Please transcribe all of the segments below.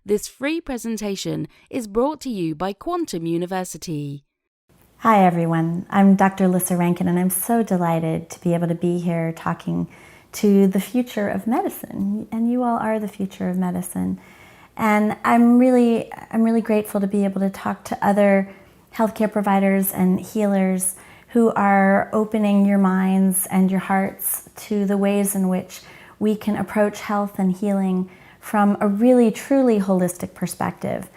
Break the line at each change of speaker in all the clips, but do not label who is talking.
This free presentation is brought to you by Quantum University.
Hi everyone, I'm Dr. Lissa Rankin and I'm so delighted to be able to be here talking to the future of medicine, and you all are the future of medicine. And I'm really grateful to be able to talk to other healthcare providers and healers who are opening your minds and your hearts to the ways in which we can approach health and healing from a really truly holistic perspective.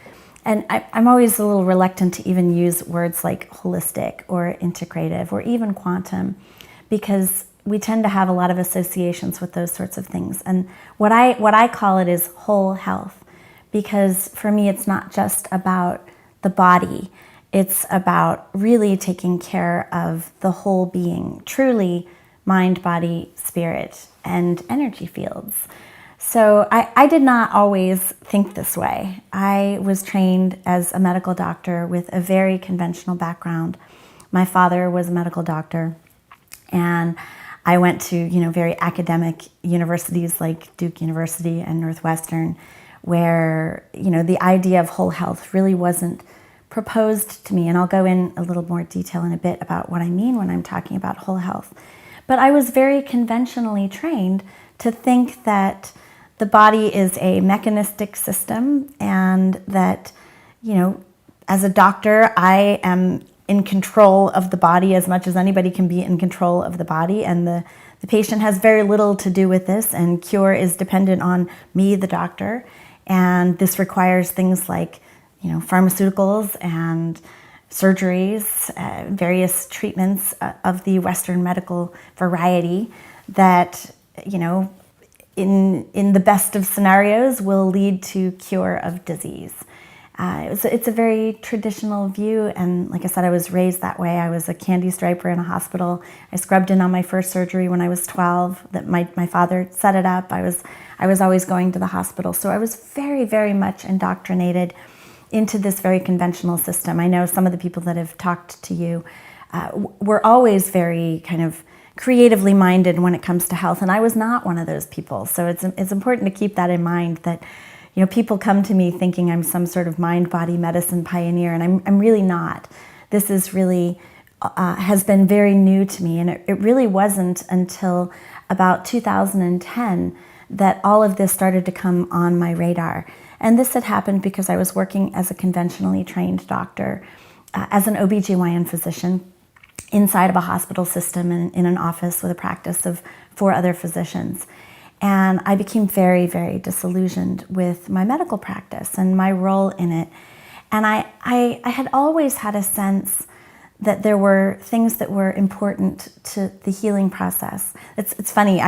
And I'm always a little reluctant to even use words like holistic or integrative or even quantum, because we tend to have a lot of associations with those sorts of things. And what I call it is whole health, because for me it's not just about the body, it's about really taking care of the whole being, truly mind, body, spirit, and energy fields. So I did not always think this way. I was trained as a medical doctor with a very conventional background. My father was a medical doctor, and I went to very academic universities like Duke University and Northwestern, where the idea of whole health really wasn't proposed to me. And I'll go in a little more detail in a bit about what I mean when I'm talking about whole health. But I was very conventionally trained to think that the body is a mechanistic system, and that, as a doctor, I am in control of the body as much as anybody can be in control of the body, and the patient has very little to do with this, and cure is dependent on me, the doctor, and this requires things like, pharmaceuticals and surgeries, various treatments of the Western medical variety that, in the best of scenarios, will lead to cure of disease. It's a very traditional view, and like I said, I was raised that way. I was a candy striper in a hospital. I scrubbed in on my first surgery when I was 12. That my father set it up. I was always going to the hospital, so I was very, very much indoctrinated into this very conventional system. I know some of the people that have talked to you were always very kind of creatively minded when it comes to health, and I was not one of those people. So it's important to keep that in mind, that people come to me thinking I'm some sort of mind-body medicine pioneer, and I'm really not. This is really has been very new to me, and it really wasn't until about 2010 that all of this started to come on my radar. And this had happened because I was working as a conventionally trained doctor, as an OBGYN physician, inside of a hospital system in an office with a practice of 4 other physicians. And I became very, very disillusioned with my medical practice and my role in it. And I had always had a sense that there were things that were important to the healing process. It's funny,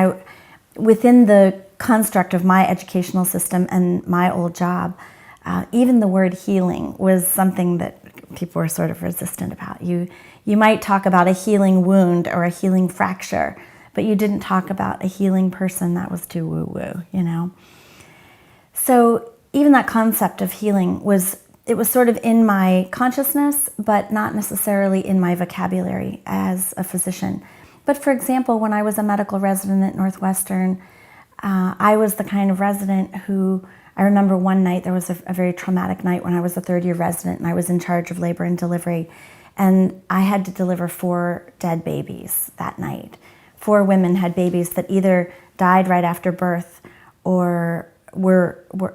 within the construct of my educational system and my old job, even the word healing was something that people were sort of resistant about. You might talk about a healing wound or a healing fracture, but you didn't talk about a healing person. That was too woo-woo, So even that concept of healing was sort of in my consciousness, but not necessarily in my vocabulary as a physician. But for example, when I was a medical resident at Northwestern, I was the kind of resident who, I remember one night, there was a very traumatic night when I was a third-year resident and I was in charge of labor and delivery. And I had to deliver 4 dead babies that night. 4 women had babies that either died right after birth or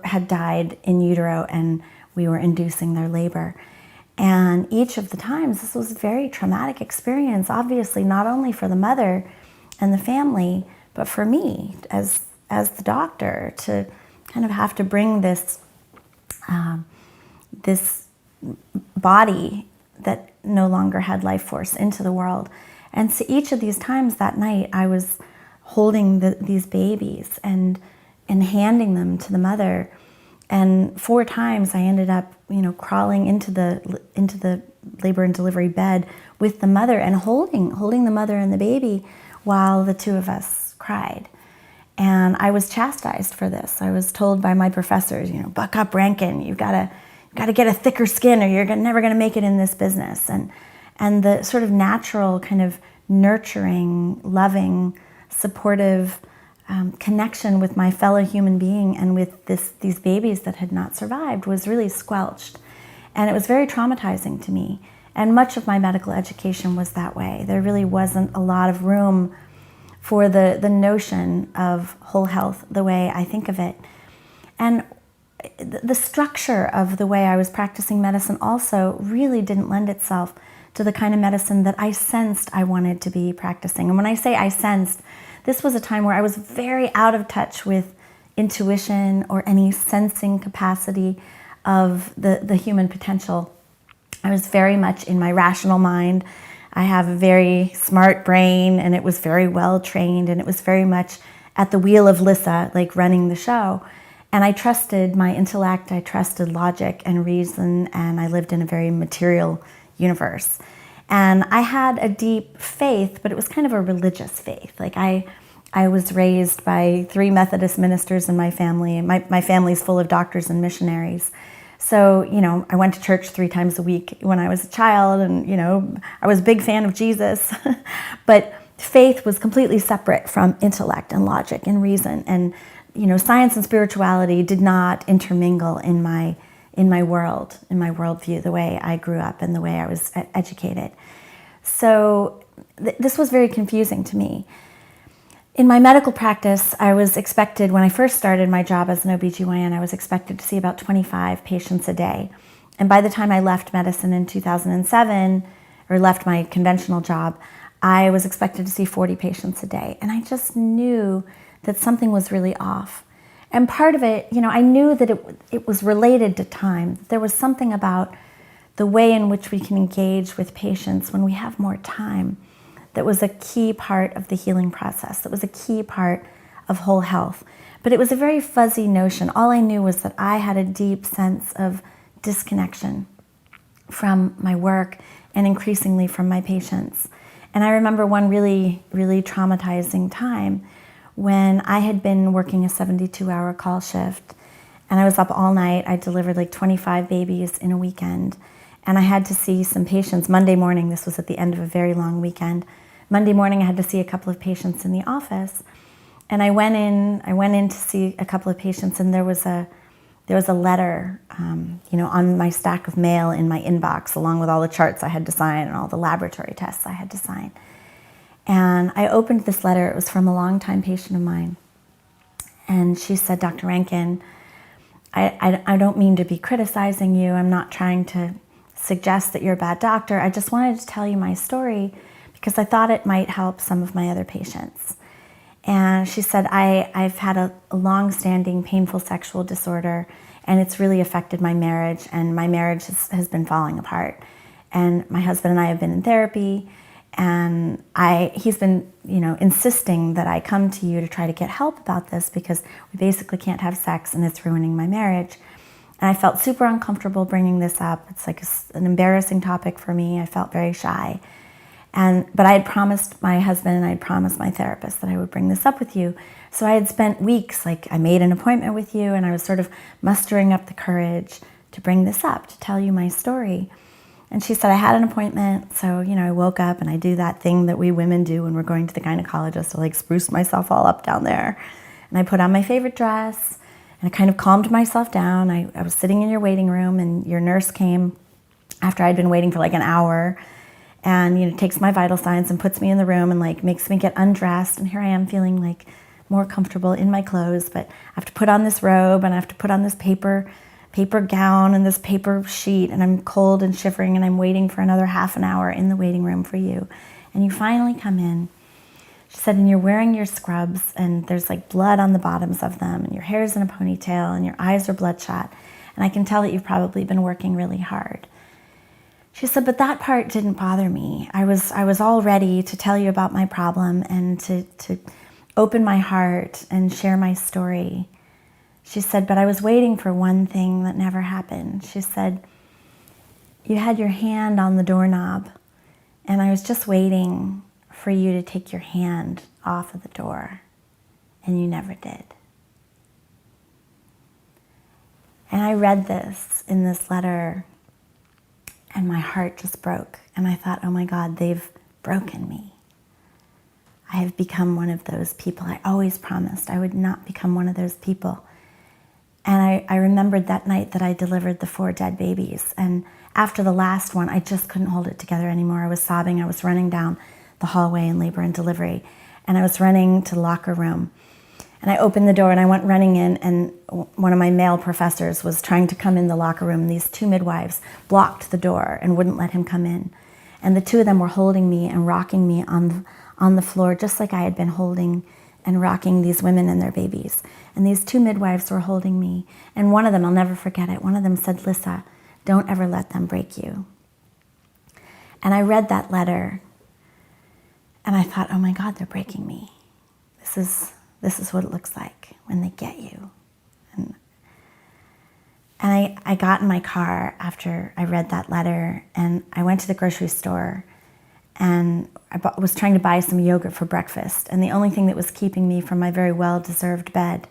had died in utero, and we were inducing their labor. And each of the times, this was a very traumatic experience, obviously, not only for the mother and the family, but for me as the doctor, to kind of have to bring this body that no longer had life force into the world. And so each of these times that night, I was holding these babies and handing them to the mother. And 4 times I ended up, crawling into the labor and delivery bed with the mother and holding the mother and the baby while the 2 of us cried. And I was chastised for this. I was told by my professors, buck up, Rankin, you've got to get a thicker skin or you're never going to make it in this business. And the sort of natural kind of nurturing, loving, supportive connection with my fellow human being and with these babies that had not survived was really squelched. And it was very traumatizing to me. And much of my medical education was that way. There really wasn't a lot of room for the notion of whole health the way I think of it. And the structure of the way I was practicing medicine also really didn't lend itself to the kind of medicine that I sensed I wanted to be practicing. And when I say I sensed, this was a time where I was very out of touch with intuition or any sensing capacity of the human potential. I was very much in my rational mind. I have a very smart brain, and it was very well trained, and it was very much at the wheel of Lissa, like running the show. And I trusted my intellect, I trusted logic and reason, and I lived in a very material universe. And I had a deep faith, but it was kind of a religious faith. Like I was raised by 3 Methodist ministers in my family. My family's full of doctors and missionaries. So, I went to church 3 times a week when I was a child, and, I was a big fan of Jesus. But faith was completely separate from intellect and logic and reason. And, science and spirituality did not intermingle in my worldview, the way I grew up and the way I was educated. So this was very confusing to me. In my medical practice, I was expected, when I first started my job as an OBGYN, I was expected to see about 25 patients a day. And by the time I left medicine in 2007, or left my conventional job, I was expected to see 40 patients a day. And I just knew that something was really off. And part of it, I knew that it was related to time. There was something about the way in which we can engage with patients when we have more time that was a key part of the healing process, that was a key part of whole health. But it was a very fuzzy notion. All I knew was that I had a deep sense of disconnection from my work and increasingly from my patients. And I remember one really, really traumatizing time when I had been working a 72-hour call shift, and I was up all night. I delivered like 25 babies in a weekend, and I had to see some patients. Monday morning, this was at the end of a very long weekend. Monday morning, I had to see a couple of patients in the office, and I went in to see a couple of patients, and there was a letter, on my stack of mail in my inbox, along with all the charts I had to sign and all the laboratory tests I had to sign. And I opened this letter. It was from a longtime patient of mine. And she said, "Dr. Rankin, I don't mean to be criticizing you. I'm not trying to suggest that you're a bad doctor. I just wanted to tell you my story because I thought it might help some of my other patients." And she said, I've had a long-standing painful sexual disorder, and it's really affected my marriage, and my marriage has been falling apart. And my husband and I have been in therapy, and he's been, insisting that I come to you to try to get help about this because we basically can't have sex and it's ruining my marriage. And I felt super uncomfortable bringing this up. It's like an embarrassing topic for me. I felt very shy. But I had promised my husband and I had promised my therapist that I would bring this up with you. So I had spent weeks, I made an appointment with you, and I was sort of mustering up the courage to bring this up, to tell you my story. And she said, I had an appointment, so, I woke up and I do that thing that we women do when we're going to the gynecologist, to spruce myself all up down there. And I put on my favorite dress, and I kind of calmed myself down. I was sitting in your waiting room, and your nurse came after I'd been waiting for an hour, and, takes my vital signs and puts me in the room and makes me get undressed. And here I am feeling more comfortable in my clothes, but I have to put on this robe and I have to put on this paper gown and this paper sheet, and I'm cold and shivering, and I'm waiting for another half an hour in the waiting room for you. And you finally come in. She said, and you're wearing your scrubs, and there's blood on the bottoms of them, and your hair's in a ponytail, and your eyes are bloodshot, and I can tell that you've probably been working really hard. She said, but that part didn't bother me. I was all ready to tell you about my problem and to open my heart and share my story. She said, but I was waiting for one thing that never happened. She said, you had your hand on the doorknob, and I was just waiting for you to take your hand off of the door, and you never did. And I read this in this letter, and my heart just broke. And I thought, oh my God, they've broken me. I have become one of those people. I always promised I would not become one of those people. And I remembered that night that I delivered the 4 dead babies. And after the last one, I just couldn't hold it together anymore. I was sobbing. I was running down the hallway in labor and delivery. And I was running to the locker room. And I opened the door and I went running in, and one of my male professors was trying to come in the locker room. And these 2 midwives blocked the door and wouldn't let him come in. And the 2 of them were holding me and rocking me on the floor, just like I had been holding and rocking these women and their babies. And these 2 midwives were holding me. And one of them, I'll never forget it, one of them said, "Lissa, don't ever let them break you." And I read that letter and I thought, oh my God, they're breaking me. This is what it looks like when they get you. And I got in my car after I read that letter, and I went to the grocery store, and I was trying to buy some yogurt for breakfast. And the only thing that was keeping me from my very well-deserved bed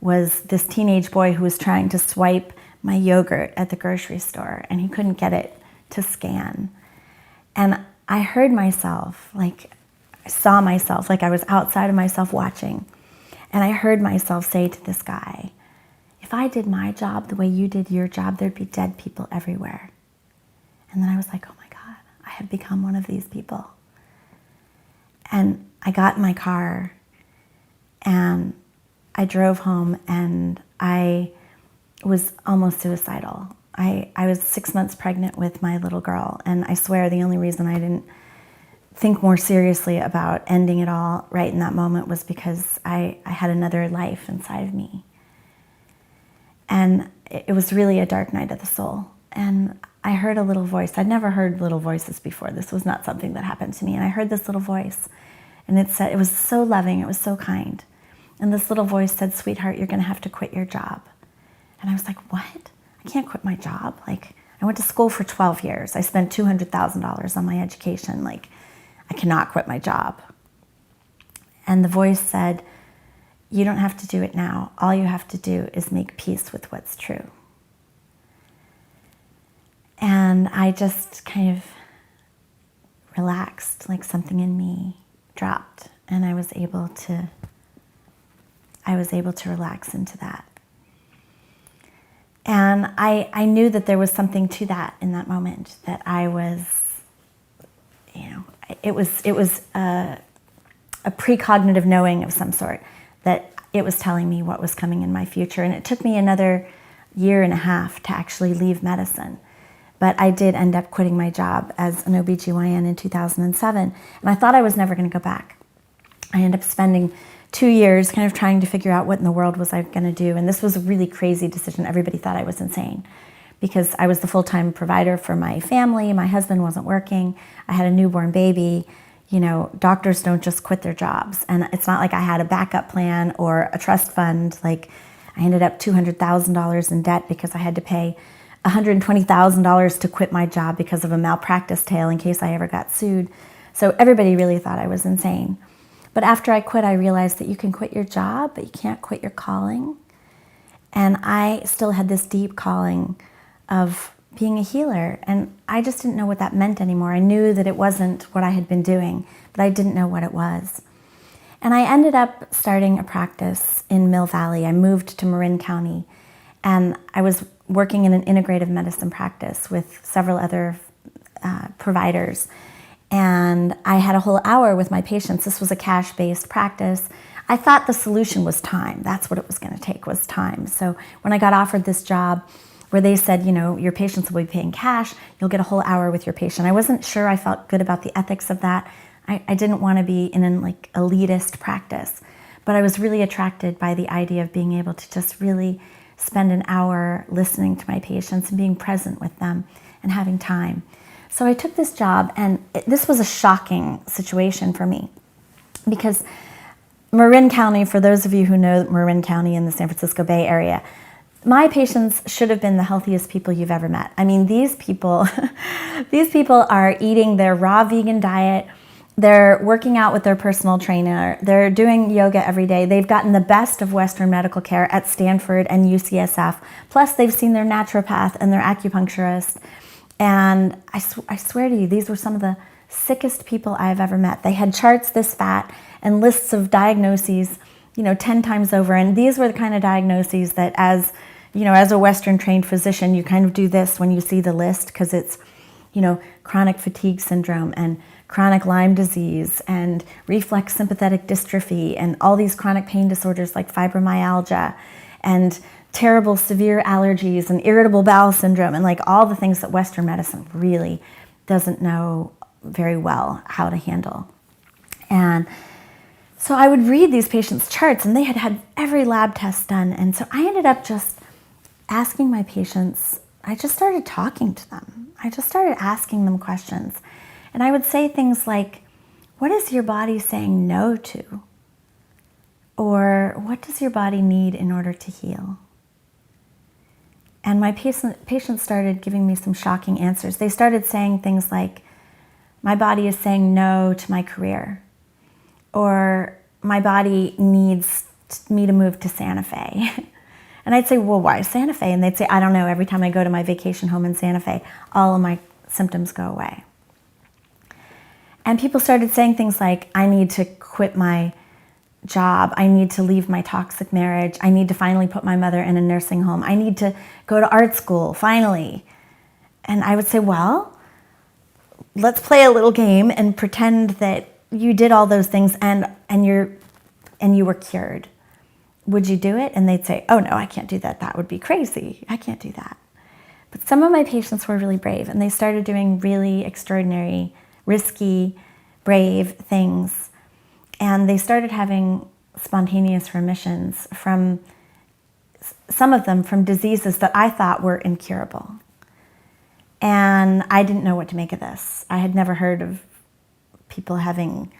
was this teenage boy who was trying to swipe my yogurt at the grocery store, and he couldn't get it to scan. And I heard myself, like I saw myself, like I was outside of myself watching. And I heard myself say to this guy, "If I did my job the way you did your job, there'd be dead people everywhere." And then I was like, oh my God, I have become one of these people. And I got in my car and I drove home, and I was almost suicidal. I was 6 months pregnant with my little girl, and I swear the only reason I didn't think more seriously about ending it all right in that moment was because I had another life inside of me. And it was really a dark night of the soul. And I heard a little voice. I'd never heard little voices before. This was not something that happened to me. And I heard this little voice, and it said, it was so loving, it was so kind. And this little voice said, "Sweetheart, you're gonna have to quit your job." And I was like, what? I can't quit my job. Like, I went to school for 12 years. I spent $200,000 on my education. Like, I cannot quit my job. And the voice said, "You don't have to do it now. All you have to do is make peace with what's true." And I just kind of relaxed, like something in me dropped, and I was able to relax into that. And I knew that there was something to that in that moment, that I was, it was a precognitive knowing of some sort, that it was telling me what was coming in my future. And it took me another 1.5 years to actually leave medicine. But I did end up quitting my job as an OBGYN in 2007, and I thought I was never going to go back. I ended up spending 2 years kind of trying to figure out what in the world was I going to do, and this was a really crazy decision. Everybody thought I was insane because I was the full-time provider for my family. My husband wasn't working. I had a newborn baby. Doctors don't just quit their jobs, and it's not like I had a backup plan or a trust fund. Like, I ended up $200,000 in debt because I had to pay $120,000 to quit my job because of a malpractice tale in case I ever got sued. So everybody really thought I was insane. But after I quit, I realized that you can quit your job, but you can't quit your calling. And I still had this deep calling of being a healer, and I just didn't know what that meant anymore. I knew that it wasn't what I had been doing, but I didn't know what it was. And I ended up starting a practice in Mill Valley. I moved to Marin County, and I was working in an integrative medicine practice with several other providers. And I had a whole hour with my patients. This was a cash-based practice. I thought the solution was time. That's what it was going to take, was time. So when I got offered this job where they said, your patients will be paying cash, you'll get a whole hour with your patient, I wasn't sure I felt good about the ethics of that. I didn't want to be in an elitist practice, but I was really attracted by the idea of being able to just really spend an hour listening to my patients and being present with them and having time. So I took this job, and this was a shocking situation for me because Marin County, for those of you who know Marin County in the San Francisco Bay Area, my patients should have been the healthiest people you've ever met. I mean, these people are eating their raw vegan diet. They're working out with their personal trainer. They're doing yoga every day. They've gotten the best of Western medical care at Stanford and UCSF. Plus, they've seen their naturopath and their acupuncturist. And I swear to you, these were some of the sickest people I've ever met. They had charts this fat, and lists of diagnoses, 10 times over. And these were the kind of diagnoses that as a Western trained physician, you kind of do this when you see the list, because it's, chronic fatigue syndrome and chronic Lyme disease and reflex sympathetic dystrophy and all these chronic pain disorders like fibromyalgia and terrible severe allergies and irritable bowel syndrome and like all the things that Western medicine really doesn't know very well how to handle. And so I would read these patients' charts, and they had had every lab test done. And so I ended up just asking my patients, I just started talking to them. I just started asking them questions. And I would say things like, what is your body saying no to? Or what does your body need in order to heal? And my patients started giving me some shocking answers. They started saying things like, my body is saying no to my career. Or my body needs me to move to Santa Fe. And I'd say, well, why Santa Fe? And they'd say, I don't know, every time I go to my vacation home in Santa Fe, all of my symptoms go away. And people started saying things like, I need to quit my job. I need to leave my toxic marriage. I need to finally put my mother in a nursing home. I need to go to art school, finally. And I would say, well, let's play a little game and pretend that you did all those things and you were cured. Would you do it? And they'd say, oh no, I can't do that. That would be crazy. I can't do that. But some of my patients were really brave, and they started doing really extraordinary, risky, brave things. And they started having spontaneous remissions from, some of them from diseases that I thought were incurable. And I didn't know what to make of this. I had never heard of people having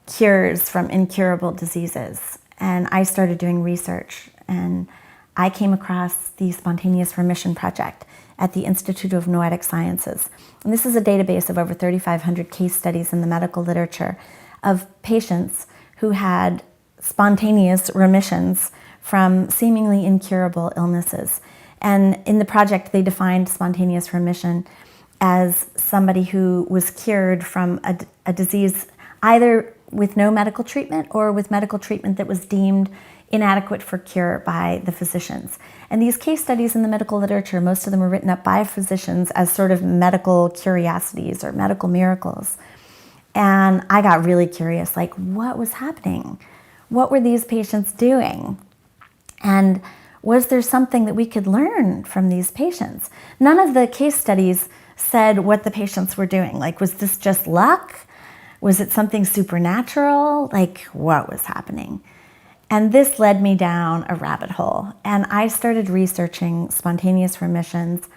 cures from incurable diseases. And I started doing research, and I came across the Spontaneous Remission Project at the Institute of Noetic Sciences. And this is a database of over 3,500 case studies in the medical literature of patients who had spontaneous remissions from seemingly incurable illnesses. And in the project, they defined spontaneous remission as somebody who was cured from a disease either with no medical treatment or with medical treatment that was deemed inadequate for cure by the physicians. And these case studies in the medical literature, most of them were written up by physicians as sort of medical curiosities or medical miracles. And I got really curious, like, what was happening? What were these patients doing? And was there something that we could learn from these patients? None of the case studies said what the patients were doing. Like, was this just luck? Was it something supernatural? Like, what was happening? And this led me down a rabbit hole. And I started researching spontaneous remissions.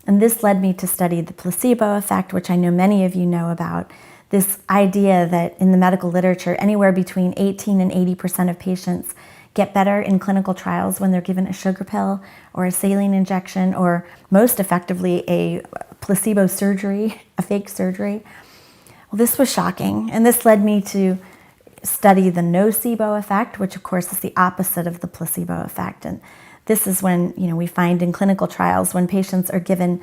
And this led me to study the placebo effect, which I know many of you know about. This idea that in the medical literature, anywhere between 18 and 80% of patients get better in clinical trials when they're given a sugar pill or a saline injection, or most effectively a placebo surgery, a fake surgery. Well, this was shocking, and this led me to study the nocebo effect, which of course is the opposite of the placebo effect. And this is when we find in clinical trials when patients are given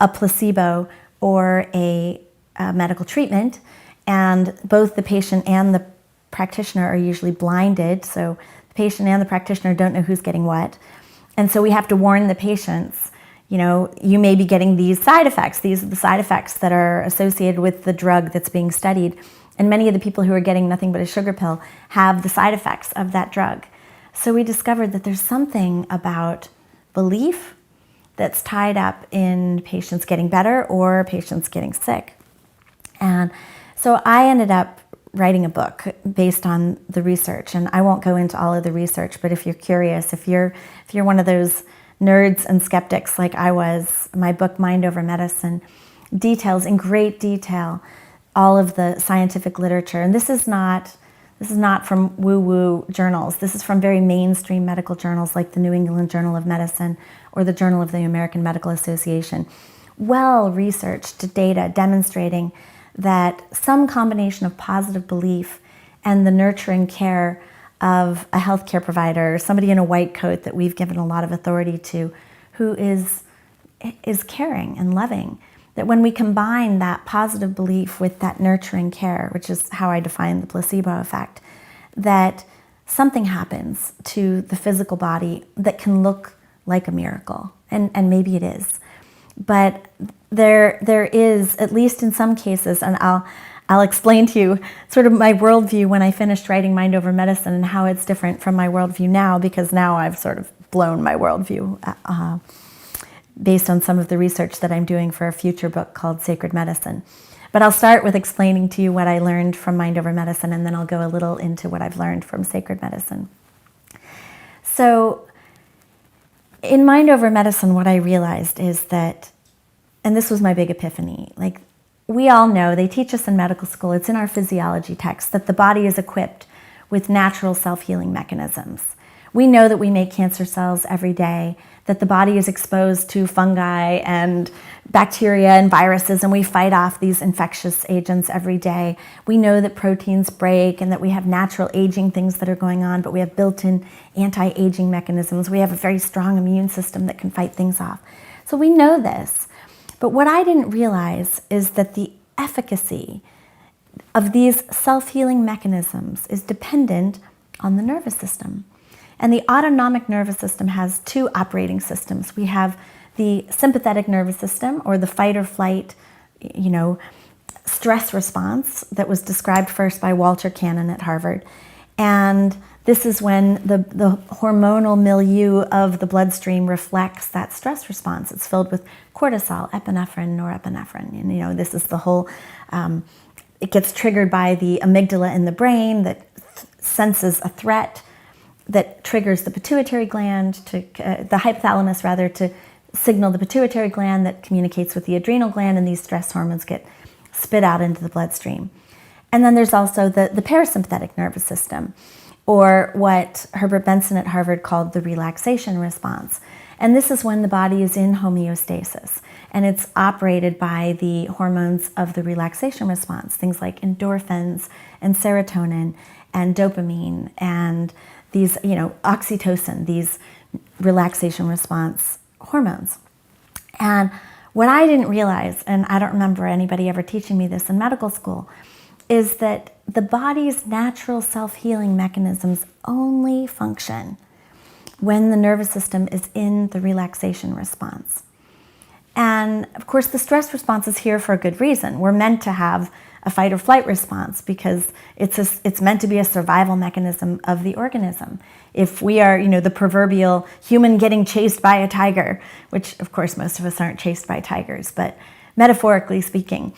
a placebo or a medical treatment, and both the patient and the practitioner are usually blinded, so the patient and the practitioner don't know who's getting what. And so we have to warn the patients, you may be getting these side effects. These are the side effects that are associated with the drug that's being studied. And many of the people who are getting nothing but a sugar pill have the side effects of that drug. So we discovered that there's something about belief that's tied up in patients getting better or patients getting sick. And so I ended up writing a book based on the research. And I won't go into all of the research, but if you're curious, if you're one of those nerds and skeptics like I was, my book, Mind Over Medicine, details in great detail all of the scientific literature. And this is not from woo-woo journals. This is from very mainstream medical journals like the New England Journal of Medicine or the Journal of the American Medical Association. Well-researched data demonstrating that some combination of positive belief and the nurturing care of a healthcare provider, somebody in a white coat that we've given a lot of authority to, who is caring and loving, that when we combine that positive belief with that nurturing care, which is how I define the placebo effect, that something happens to the physical body that can look like a miracle, and maybe it is. But there is, at least in some cases, and I'll explain to you sort of my worldview when I finished writing Mind Over Medicine and how it's different from my worldview now, because now I've sort of blown my worldview based on some of the research that I'm doing for a future book called Sacred Medicine. But I'll start with explaining to you what I learned from Mind Over Medicine, and then I'll go a little into what I've learned from Sacred Medicine. So in Mind Over Medicine, what I realized is that, and this was my big epiphany, like we all know, they teach us in medical school, it's in our physiology text, that the body is equipped with natural self-healing mechanisms. We know that we make cancer cells every day, that the body is exposed to fungi and bacteria and viruses, and we fight off these infectious agents every day. We know that proteins break and that we have natural aging things that are going on, but we have built-in anti-aging mechanisms. We have a very strong immune system that can fight things off. So we know this. But what I didn't realize is that the efficacy of these self-healing mechanisms is dependent on the nervous system. And the autonomic nervous system has two operating systems. We have the sympathetic nervous system, or the fight or flight, stress response that was described first by Walter Cannon at Harvard. And this is when the hormonal milieu of the bloodstream reflects that stress response. It's filled with cortisol, epinephrine, norepinephrine. And this is the whole, it gets triggered by the amygdala in the brain that senses a threat, that triggers the pituitary gland, the hypothalamus rather, to signal the pituitary gland that communicates with the adrenal gland, and these stress hormones get spit out into the bloodstream. And then there's also the parasympathetic nervous system, or what Herbert Benson at Harvard called the relaxation response. And this is when the body is in homeostasis, and it's operated by the hormones of the relaxation response, things like endorphins and serotonin and dopamine and these, oxytocin, these relaxation response hormones. And what I didn't realize, and I don't remember anybody ever teaching me this in medical school, is that the body's natural self-healing mechanisms only function when the nervous system is in the relaxation response. And of course, the stress response is here for a good reason. We're meant to have a fight or flight response because it's meant to be a survival mechanism of the organism. If we are, the proverbial human getting chased by a tiger, which of course most of us aren't chased by tigers, but metaphorically speaking,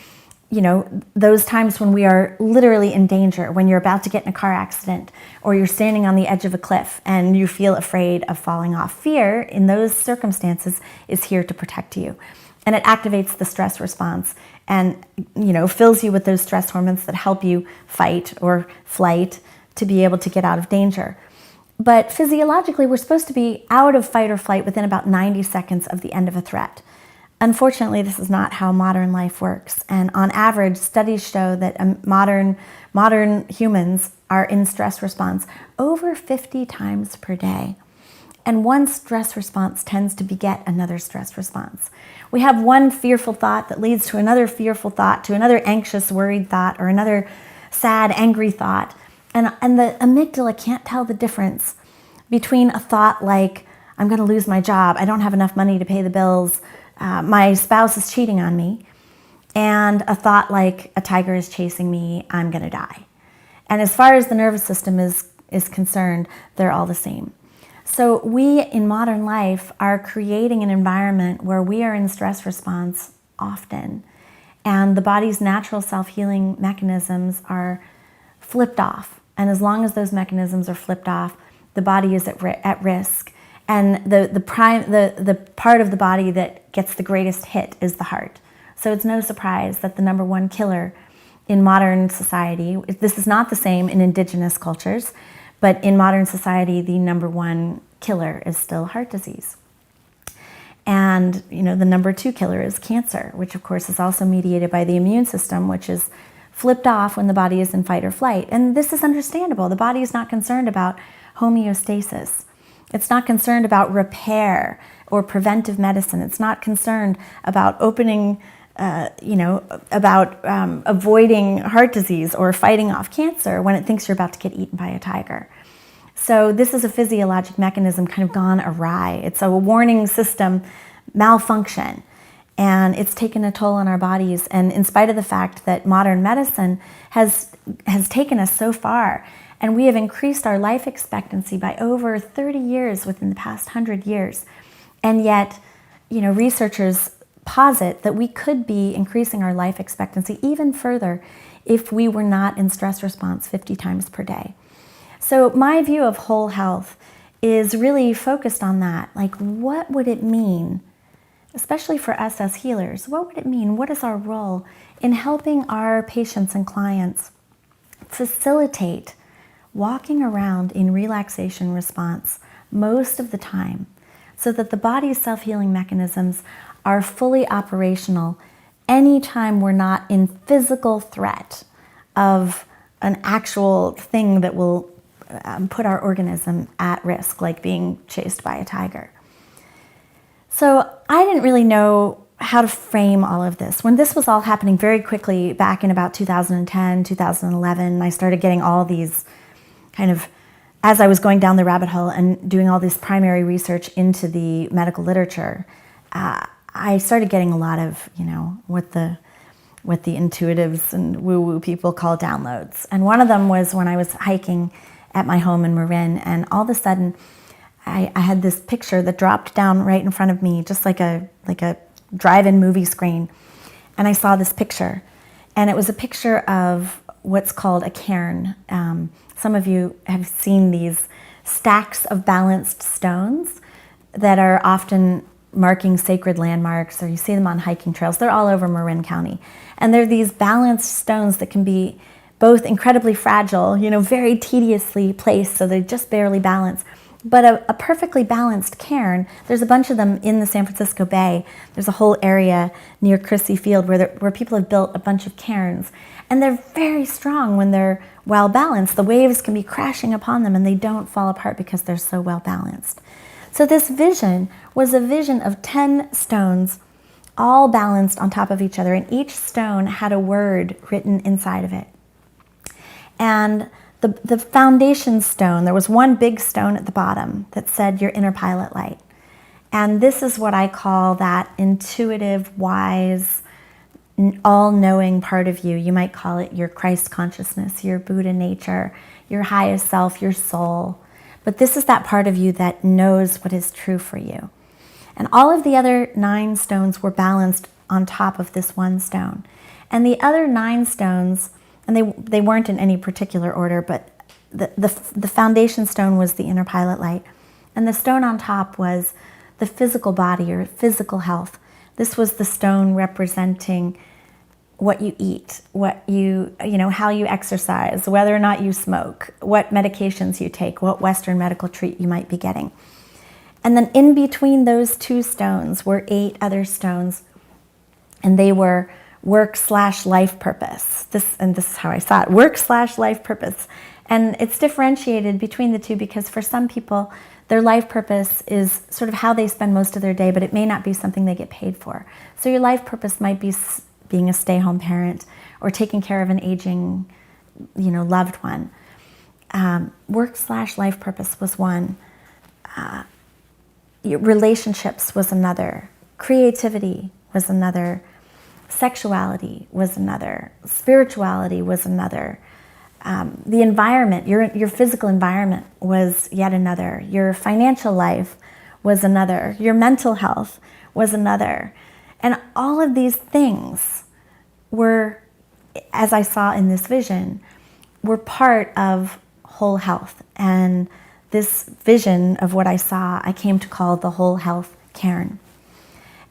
those times when we are literally in danger, when you're about to get in a car accident or you're standing on the edge of a cliff and you feel afraid of falling off. Fear in those circumstances is here to protect you. And it activates the stress response and, fills you with those stress hormones that help you fight or flight to be able to get out of danger. But physiologically, we're supposed to be out of fight or flight within about 90 seconds of the end of a threat. Unfortunately, this is not how modern life works. And on average, studies show that modern humans are in stress response over 50 times per day. And one stress response tends to beget another stress response. We have one fearful thought that leads to another fearful thought, to another anxious, worried thought, or another sad, angry thought. And the amygdala can't tell the difference between a thought like, I'm going to lose my job, I don't have enough money to pay the bills, my spouse is cheating on me, and a thought like, a tiger is chasing me, I'm going to die. And as far as the nervous system is concerned, they're all the same. So we in modern life are creating an environment where we are in stress response often, and the body's natural self-healing mechanisms are flipped off. And as long as those mechanisms are flipped off, the body is at risk. And the part of the body that gets the greatest hit is the heart. So it's no surprise that the number one killer in modern society, this is not the same in indigenous cultures, but in modern society, the number one killer is still heart disease. And the number two killer is cancer, which of course is also mediated by the immune system, which is flipped off when the body is in fight or flight. And this is understandable. The body is not concerned about homeostasis. It's not concerned about repair or preventive medicine. It's not concerned about opening about avoiding heart disease or fighting off cancer when it thinks you're about to get eaten by a tiger. So this is a physiologic mechanism kind of gone awry. It's a warning system malfunction, and it's taken a toll on our bodies. And in spite of the fact that modern medicine has taken us so far, and we have increased our life expectancy by over 30 years within the past 100 years, and yet, researchers posit that we could be increasing our life expectancy even further if we were not in stress response 50 times per day. So my view of whole health is really focused on that. Like, what would it mean, especially for us as healers? What would it mean? What is our role in helping our patients and clients facilitate walking around in relaxation response most of the time, so that the body's self-healing mechanisms are fully operational anytime we're not in physical threat of an actual thing that will put our organism at risk, like being chased by a tiger. So I didn't really know how to frame all of this. When this was all happening very quickly back in about 2010, 2011, I started getting all these kind of, as I was going down the rabbit hole and doing all this primary research into the medical literature, I started getting a lot of, what the intuitives and woo-woo people call downloads. And one of them was when I was hiking at my home in Marin, and all of a sudden I had this picture that dropped down right in front of me, just like a drive-in movie screen. And I saw this picture, and it was a picture of what's called a cairn. Some of you have seen these stacks of balanced stones that are often marking sacred landmarks, or you see them on hiking trails. They're all over Marin County. And they're these balanced stones that can be both incredibly fragile, very tediously placed, so they're just barely balanced. But a perfectly balanced cairn, there's a bunch of them in the San Francisco Bay. There's a whole area near Crissy Field where people have built a bunch of cairns. And they're very strong when they're well balanced. The waves can be crashing upon them and they don't fall apart because they're so well balanced. So this vision was a vision of 10 stones all balanced on top of each other, and each stone had a word written inside of it. And the foundation stone, there was one big stone at the bottom that said your inner pilot light. And this is what I call that intuitive, wise, all-knowing part of you. You might call it your Christ consciousness, your Buddha nature, your highest self, your soul. But this is that part of you that knows what is true for you. And all of the other 9 stones were balanced on top of this one stone. And the other 9 stones, and they weren't in any particular order, but the foundation stone was the inner pilot light. And the stone on top was the physical body or physical health. This was the stone representing what you eat, how you exercise, whether or not you smoke, what medications you take, what Western medical treat you might be getting. And then in between those 2 stones were 8 other stones, and they were work/life purpose. This is how I saw it, work/life purpose. And it's differentiated between the 2 because for some people, their life purpose is sort of how they spend most of their day, but it may not be something they get paid for. So your life purpose might be being a stay-home parent or taking care of an aging, loved one. Work/life purpose was one. Relationships was another. Creativity was another. Sexuality was another. Spirituality was another. The environment, your physical environment was yet another. Your financial life was another. Your mental health was another. And all of these things were, as I saw in this vision, were part of whole health. And this vision of what I saw, I came to call the whole health cairn.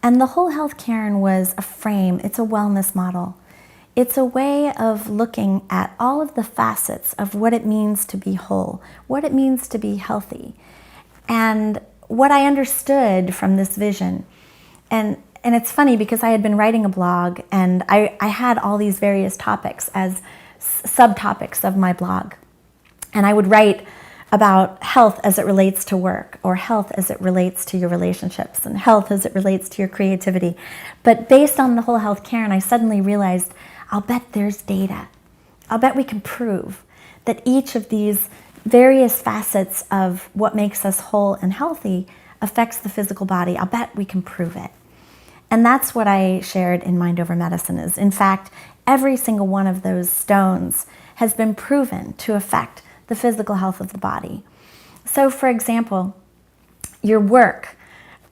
And the whole health cairn was a frame. It's a wellness model. It's a way of looking at all of the facets of what it means to be whole, what it means to be healthy. And what I understood from this vision, and it's funny because I had been writing a blog and I had all these various topics as subtopics of my blog. And I would write about health as it relates to work, or health as it relates to your relationships, and health as it relates to your creativity. But based on the whole health Karen, I suddenly realized, I'll bet there's data. I'll bet we can prove that each of these various facets of what makes us whole and healthy affects the physical body. I'll bet we can prove it. And that's what I shared in Mind Over Medicine is, in fact, every single one of those stones has been proven to affect the physical health of the body. So for example, your work.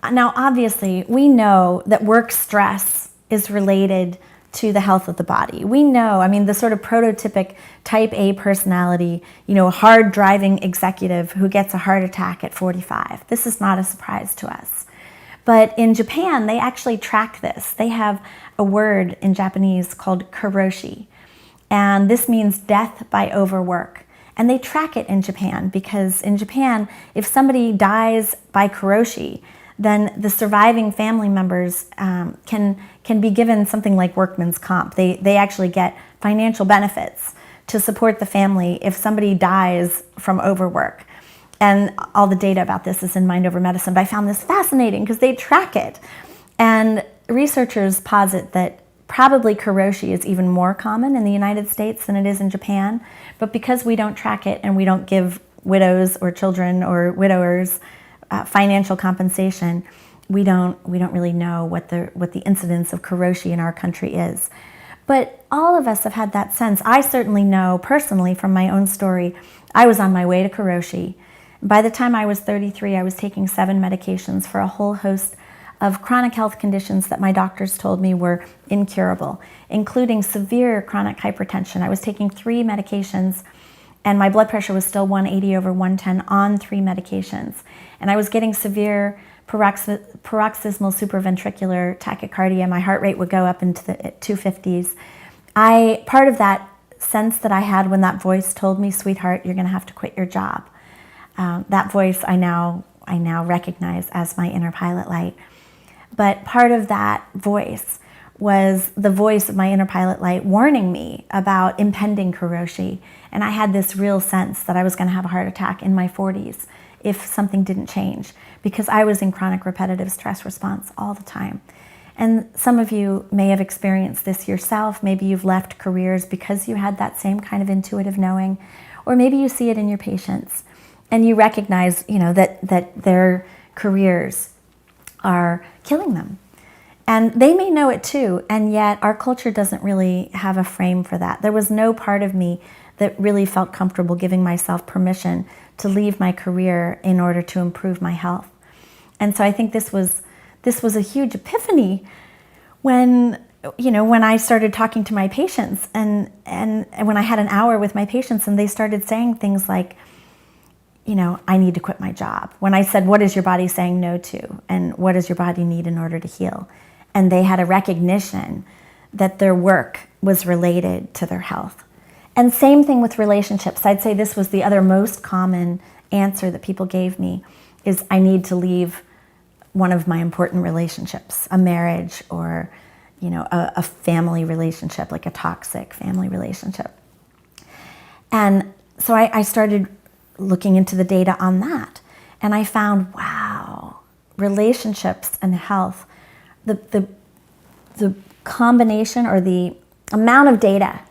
Now obviously we know that work stress is related to the health of the body. We know, I mean, the sort of prototypic type A personality, hard driving executive who gets a heart attack at 45. This is not a surprise to us. But in Japan, they actually track this. They have a word in Japanese called Karoshi. And this means death by overwork. And they track it in Japan because in Japan, if somebody dies by Karoshi, then the surviving family members can be given something like workman's comp. They actually get financial benefits to support the family if somebody dies from overwork. And all the data about this is in Mind Over Medicine. But I found this fascinating because they track it. And researchers posit that probably Karoshi is even more common in the United States than it is in Japan. But because we don't track it and we don't give widows or children or widowers financial compensation, we don't really know what the incidence of Karoshi in our country is. But all of us have had that sense. I certainly know personally from my own story, I was on my way to Karoshi. By the time I was 33, I was taking 7 medications for a whole host of chronic health conditions that my doctors told me were incurable, including severe chronic hypertension. I was taking 3 medications and my blood pressure was still 180/110 on 3 medications. And I was getting severe paroxysmal supraventricular tachycardia. My heart rate would go up into the 250s. Part of that sense that I had when that voice told me, sweetheart, you're gonna have to quit your job. That voice I now recognize as my inner pilot light. But part of that voice was the voice of my inner pilot light warning me about impending Karoshi. And I had this real sense that I was going to have a heart attack in my 40s if something didn't change, because I was in chronic repetitive stress response all the time. And some of you may have experienced this yourself. Maybe you've left careers because you had that same kind of intuitive knowing, or maybe you see it in your patients and you recognize, that their careers are killing them. And they may know it too, and yet our culture doesn't really have a frame for that. There was no part of me that really felt comfortable giving myself permission to leave my career in order to improve my health. And so I think this was a huge epiphany when I started talking to my patients and when I had an hour with my patients and they started saying things like, I need to quit my job. When I said, what is your body saying no to? And what does your body need in order to heal? And they had a recognition that their work was related to their health. And same thing with relationships. I'd say this was the other most common answer that people gave me is I need to leave one of my important relationships, a marriage or, a family relationship, like a toxic family relationship. And so I started looking into the data on that. And I found, wow, relationships and health, the combination or the amount of data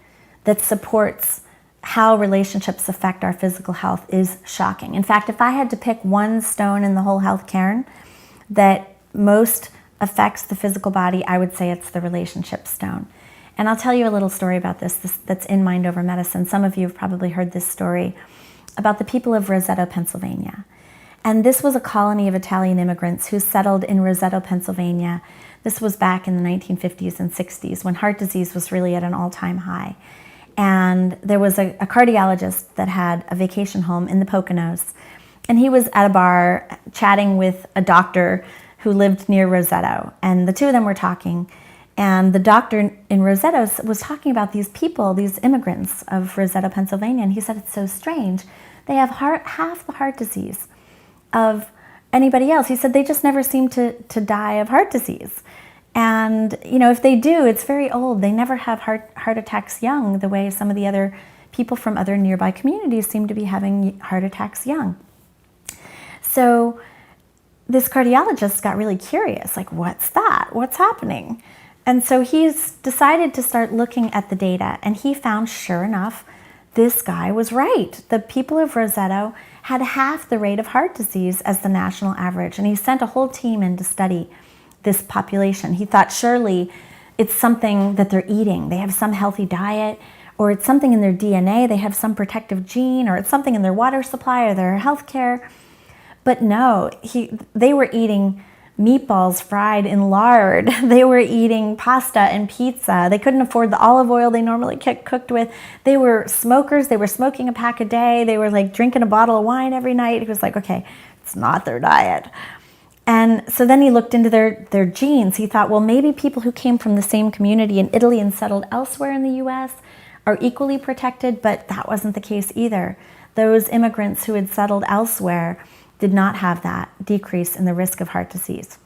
that supports how relationships affect our physical health is shocking. In fact, if I had to pick one stone in the whole health cairn that most affects the physical body, I would say it's the relationship stone. And I'll tell you a little story about this that's in Mind Over Medicine. Some of you have probably heard this story about the people of Roseto, Pennsylvania. And this was a colony of Italian immigrants who settled in Roseto, Pennsylvania. This was back in the 1950s and 60s when heart disease was really at an all-time high. And there was a cardiologist that had a vacation home in the Poconos. And he was at a bar chatting with a doctor who lived near Roseto. And the two of them were talking. And the doctor in Roseto was talking about these people, these immigrants of Roseto, Pennsylvania. And he said, it's so strange. They have half the heart disease of anybody else. He said they just never seem to die of heart disease. And, if they do, it's very old. They never have heart attacks young the way some of the other people from other nearby communities seemed to be having heart attacks young. So this cardiologist got really curious, like, what's that? What's happening? And so he's decided to start looking at the data, and he found, sure enough, this guy was right. The people of Roseto had half the rate of heart disease as the national average, and he sent a whole team in to study this population. He thought surely it's something that they're eating. They have some healthy diet, or it's something in their DNA. They have some protective gene, or it's something in their water supply or their health care. But no, they were eating meatballs fried in lard. They were eating pasta and pizza. They couldn't afford the olive oil they normally get cooked with. They were smokers. They were smoking a pack a day. They were like drinking a bottle of wine every night. He was like, okay, it's not their diet. And so then he looked into their genes. He thought, well, maybe people who came from the same community in Italy and settled elsewhere in the US are equally protected, but that wasn't the case either. Those immigrants who had settled elsewhere did not have that decrease in the risk of heart disease.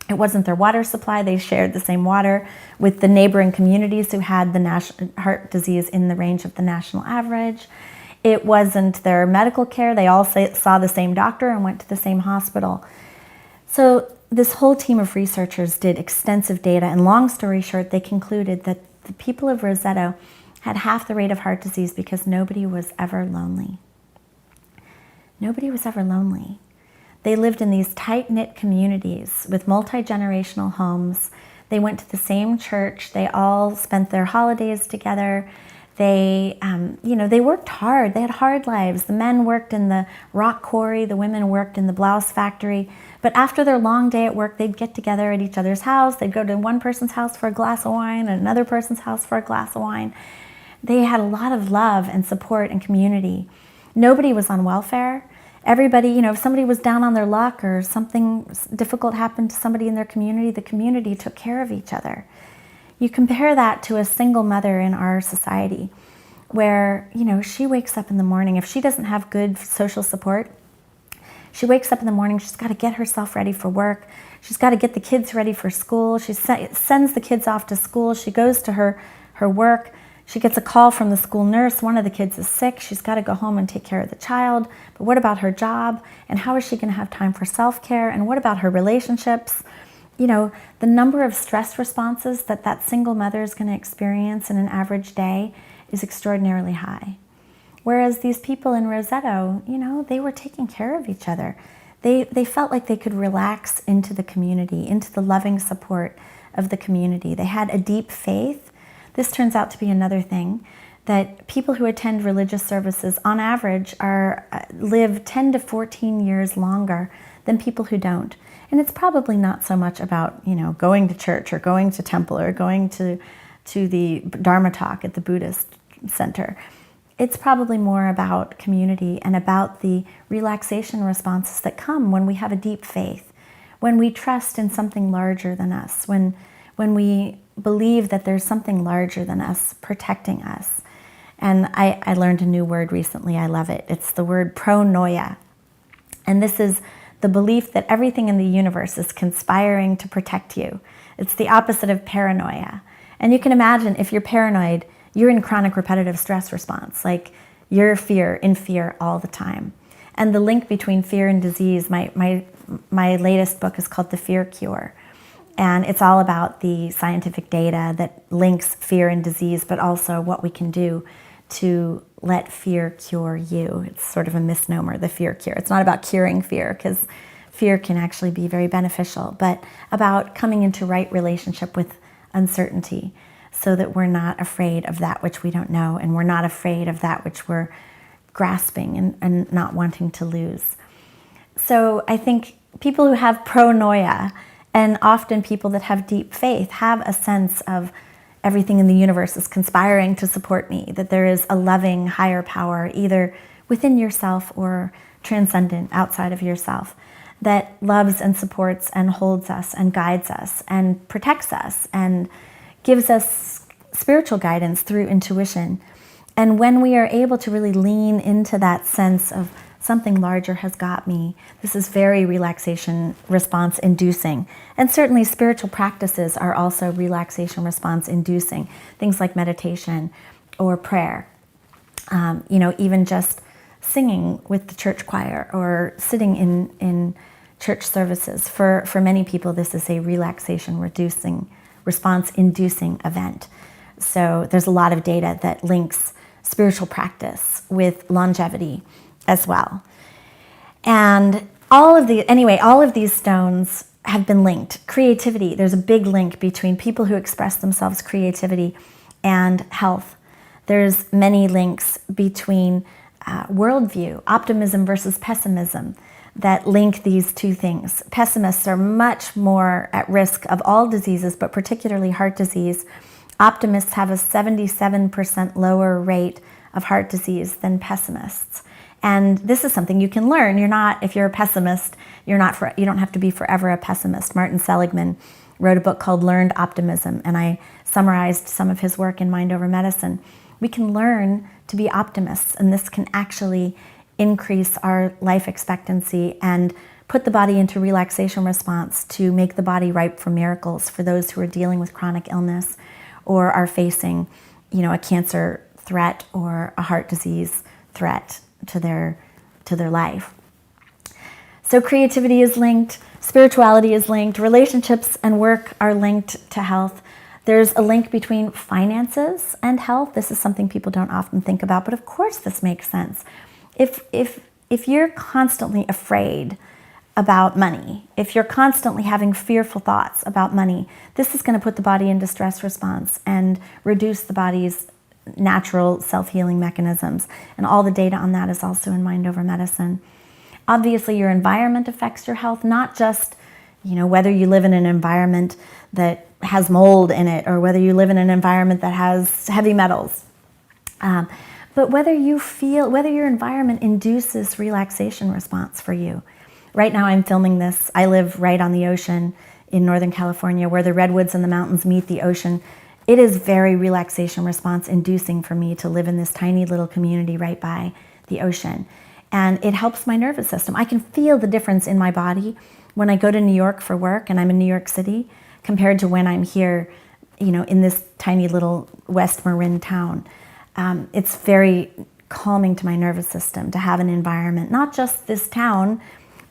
It wasn't their water supply. They shared the same water with the neighboring communities who had the heart disease in the range of the national average. It wasn't their medical care. They all saw the same doctor and went to the same hospital. So this whole team of researchers did extensive data, and long story short, they concluded that the people of Roseto had half the rate of heart disease because nobody was ever lonely. Nobody was ever lonely. They lived in these tight-knit communities with multi-generational homes. They went to the same church. They all spent their holidays together. They worked hard. They had hard lives. The men worked in the rock quarry. The women worked in the blouse factory. But after their long day at work, they'd get together at each other's house. They'd go to one person's house for a glass of wine and another person's house for a glass of wine. They had a lot of love and support and community. Nobody was on welfare. Everybody, if somebody was down on their luck or something difficult happened to somebody in their community, the community took care of each other. You compare that to a single mother in our society where, she wakes up in the morning. If she doesn't have good social support, she wakes up in the morning, she's got to get herself ready for work. She's got to get the kids ready for school. She sends the kids off to school. She goes to her work. She gets a call from the school nurse. One of the kids is sick. She's got to go home and take care of the child. But what about her job? And how is she going to have time for self-care? And what about her relationships? The number of stress responses that single mother is going to experience in an average day is extraordinarily high. Whereas these people in Roseto, they were taking care of each other. They felt like they could relax into the community, into the loving support of the community. They had a deep faith. This turns out to be another thing, that people who attend religious services on average live 10 to 14 years longer than people who don't. And it's probably not so much about, going to church or going to temple or going to the Dharma talk at the Buddhist center. It's probably more about community and about the relaxation responses that come when we have a deep faith, when we trust in something larger than us, when we believe that there's something larger than us protecting us. And I learned a new word recently. I love it. It's the word pronoia. And this is the belief that everything in the universe is conspiring to protect you. It's the opposite of paranoia. And you can imagine if you're paranoid, you're in chronic repetitive stress response. Like you're in fear all the time. And the link between fear and disease, my latest book is called The Fear Cure. And it's all about the scientific data that links fear and disease, but also what we can do to let fear cure you. It's sort of a misnomer, the fear cure. It's not about curing fear, because fear can actually be very beneficial, but about coming into right relationship with uncertainty so that we're not afraid of that which we don't know, and we're not afraid of that which we're grasping and not wanting to lose. So I think people who have pronoia, and often people that have deep faith, have a sense of everything in the universe is conspiring to support me, that there is a loving higher power, either within yourself or transcendent outside of yourself, that loves and supports and holds us and guides us and protects us and gives us spiritual guidance through intuition. And when we are able to really lean into that sense of something larger has got me, this is very relaxation response inducing. And certainly spiritual practices are also relaxation response inducing, things like meditation or prayer. Even just singing with the church choir or sitting in church services. For many people, this is a relaxation response inducing event. So there's a lot of data that links spiritual practice with longevity as well. And all of these stones have been linked. Creativity, there's a big link between people who express themselves creativity and health. There's many links between worldview, optimism versus pessimism, that link these two things. Pessimists are much more at risk of all diseases, but particularly heart disease. Optimists have a 77% lower rate of heart disease than pessimists. And this is something you can learn. If you're a pessimist, you don't have to be forever a pessimist. Martin Seligman wrote a book called Learned Optimism, and I summarized some of his work in Mind Over Medicine. We can learn to be optimists, and this can actually increase our life expectancy and put the body into relaxation response to make the body ripe for miracles for those who are dealing with chronic illness or are facing, a cancer threat or a heart disease threat to their life. So creativity is linked, spirituality is linked, relationships and work are linked to health. There's a link between finances and health. This is something people don't often think about, but of course this makes sense. If you're constantly afraid about money, if you're constantly having fearful thoughts about money, this is going to put the body in distress response and reduce the body's natural self-healing mechanisms. And all the data on that is also in Mind Over Medicine. Obviously, your environment affects your health, not just, whether you live in an environment that has mold in it or whether you live in an environment that has heavy metals. But whether your environment induces relaxation response for you. Right now I'm filming this. I live right on the ocean in Northern California where the Redwoods and the mountains meet the ocean. It is very relaxation response inducing for me to live in this tiny little community right by the ocean. And it helps my nervous system. I can feel the difference in my body when I go to New York for work and I'm in New York City compared to when I'm here, in this tiny little West Marin town. It's very calming to my nervous system to have an environment, not just this town,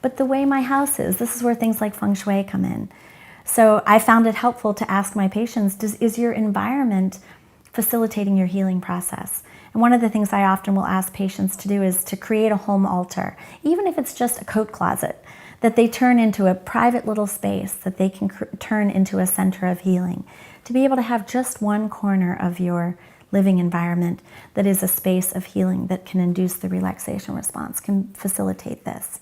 but the way my house is. This is where things like Feng Shui come in. So I found it helpful to ask my patients, is your environment facilitating your healing process? And one of the things I often will ask patients to do is to create a home altar, even if it's just a coat closet, that they turn into a private little space that they can turn into a center of healing. To be able to have just one corner of your living environment that is a space of healing that can induce the relaxation response, can facilitate this.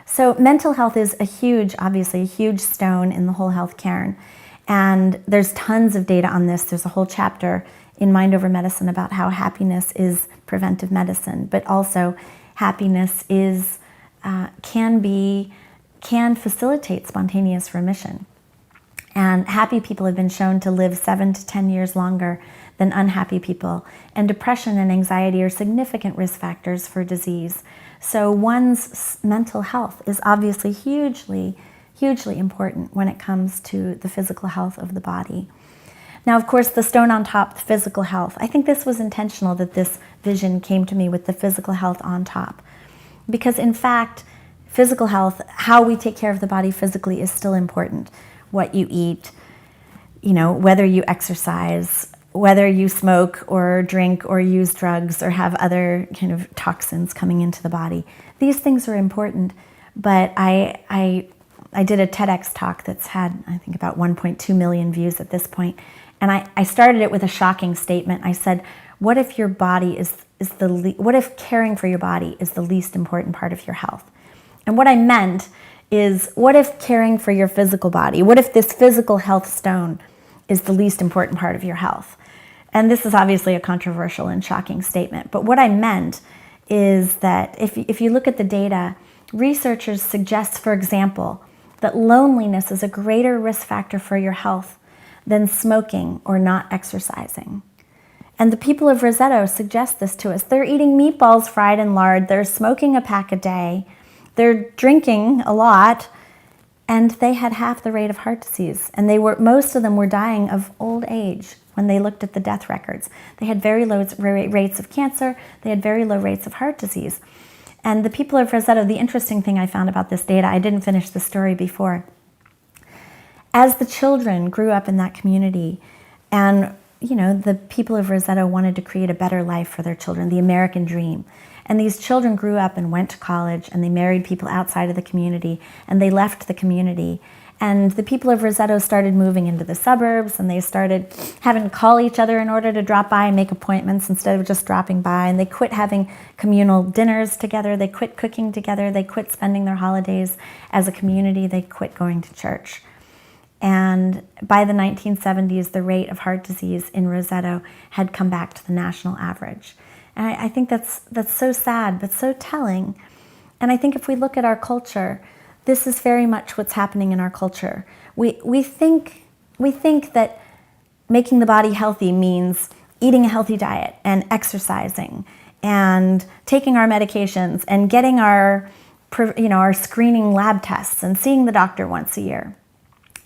So mental health is obviously a huge stone in the whole health cairn. And there's tons of data on this. There's a whole chapter in Mind Over Medicine about how happiness is preventive medicine, but also happiness can facilitate spontaneous remission. And happy people have been shown to live 7 to 10 years longer than unhappy people. And depression and anxiety are significant risk factors for disease. So one's mental health is obviously hugely, hugely important when it comes to the physical health of the body. Now, of course, the stone on top, the physical health. I think this was intentional that this vision came to me with the physical health on top. Because in fact, physical health, how we take care of the body physically is still important. What you eat, whether you exercise, whether you smoke or drink or use drugs or have other kind of toxins coming into the body. These things are important, but I did a TEDx talk that's had, I think, about 1.2 million views at this point. And I started it with a shocking statement. I said, what if your body what if caring for your body is the least important part of your health? And what I meant is, what if caring for your physical body, what if this physical health stone is the least important part of your health? And this is obviously a controversial and shocking statement, but what I meant is that if you look at the data, researchers suggest, for example, that loneliness is a greater risk factor for your health than smoking or not exercising. And the people of Roseto suggest this to us. They're eating meatballs fried in lard, they're smoking a pack a day, they're drinking a lot, and they had half the rate of heart disease. And most of them were dying of old age when they looked at the death records. They had very low rates of cancer. They had very low rates of heart disease. And the people of Roseto, the interesting thing I found about this data, I didn't finish the story before. As the children grew up in that community, and the people of Roseto wanted to create a better life for their children, the American dream. And these children grew up and went to college, and they married people outside of the community, and they left the community. And the people of Roseto started moving into the suburbs, and they started having to call each other in order to drop by and make appointments instead of just dropping by. And they quit having communal dinners together. They quit cooking together. They quit spending their holidays as a community. They quit going to church. And by the 1970s, the rate of heart disease in Roseto had come back to the national average. And I think that's so sad, but so telling. And I think if we look at our culture, this is very much what's happening in our culture. We think that making the body healthy means eating a healthy diet and exercising and taking our medications and getting our screening lab tests and seeing the doctor once a year.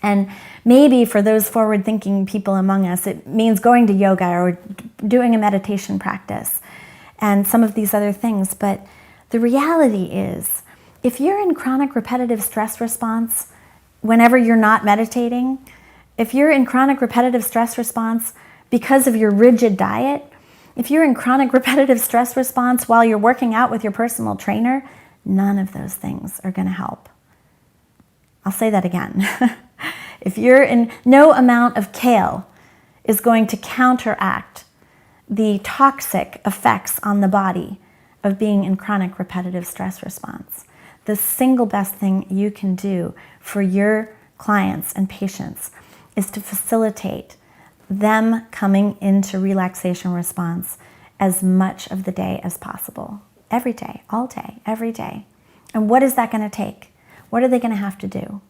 And maybe for those forward-thinking people among us, it means going to yoga or doing a meditation practice and some of these other things. But the reality is, if you're in chronic repetitive stress response whenever you're not meditating, if you're in chronic repetitive stress response because of your rigid diet, if you're in chronic repetitive stress response while you're working out with your personal trainer, none of those things are going to help. I'll say that again. If you're in, no amount of kale is going to counteract the toxic effects on the body of being in chronic repetitive stress response. The single best thing you can do for your clients and patients is to facilitate them coming into relaxation response as much of the day as possible. Every day, all day, every day. And what is that going to take? What are they going to have to do?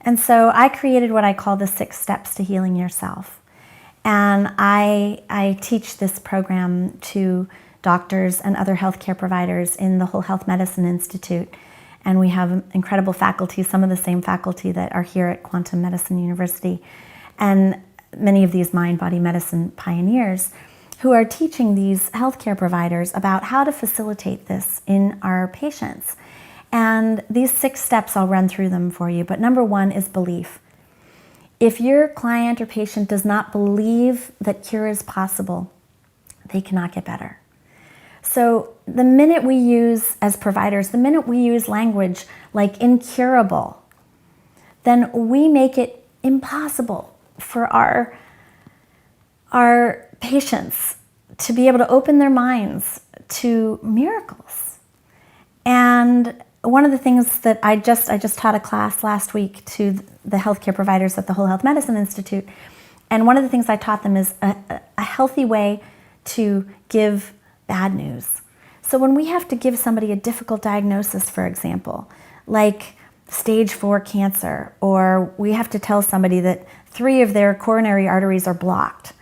And so I created what I call the 6 steps to healing yourself. And I teach this program to doctors and other healthcare providers in the Whole Health Medicine Institute. And we have incredible faculty, some of the same faculty that are here at Quantum Medicine University, and many of these mind-body medicine pioneers who are teaching these healthcare providers about how to facilitate this in our patients. And these 6 steps, I'll run through them for you. But number 1 is belief. If your client or patient does not believe that cure is possible, they cannot get better. So the minute we use, as providers, the minute we use language like incurable, then we make it impossible for our patients to be able to open their minds to miracles. And one of the things that I just taught a class last week to the healthcare providers at the Whole Health Medicine Institute, and one of the things I taught them is a healthy way to give bad news. So when we have to give somebody a difficult diagnosis, for example, like stage 4 cancer, or we have to tell somebody that 3 of their coronary arteries are blocked,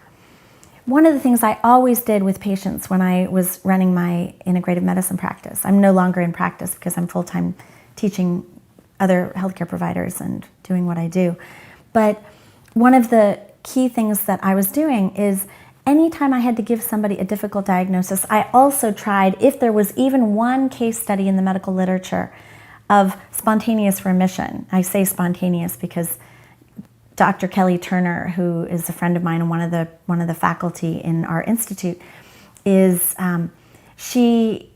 one of the things I always did with patients when I was running my integrative medicine practice, I'm no longer in practice because I'm full-time teaching other healthcare providers and doing what I do, but one of the key things that I was doing is anytime I had to give somebody a difficult diagnosis, I also tried, if there was even one case study in the medical literature of spontaneous remission. I say spontaneous because Dr. Kelly Turner, who is a friend of mine and one of the faculty in our institute, is she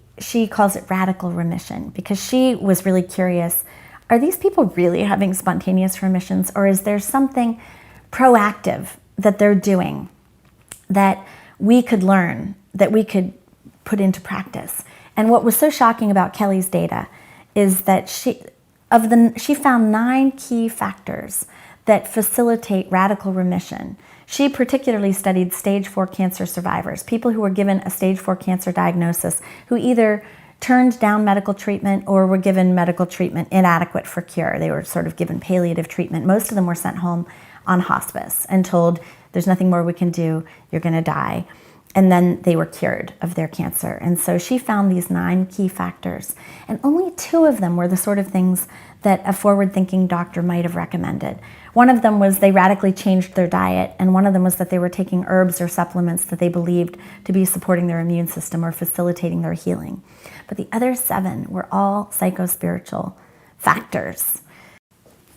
calls it radical remission because she was really curious. Are these people really having spontaneous remissions, or is there something proactive that they're doing that we could learn, that we could put into practice? And what was so shocking about Kelly's data is that she found 9 key factors that facilitate radical remission. She particularly studied stage 4 cancer survivors, people who were given a stage 4 cancer diagnosis, who either turned down medical treatment or were given medical treatment inadequate for cure. They were sort of given palliative treatment. Most of them were sent home on hospice and told, there's nothing more we can do, you're gonna die. And then they were cured of their cancer. And so she found these 9 key factors. And only 2 of them were the sort of things that a forward-thinking doctor might have recommended. One of them was they radically changed their diet, and one of them was that they were taking herbs or supplements that they believed to be supporting their immune system or facilitating their healing. But the other 7 were all psychospiritual factors.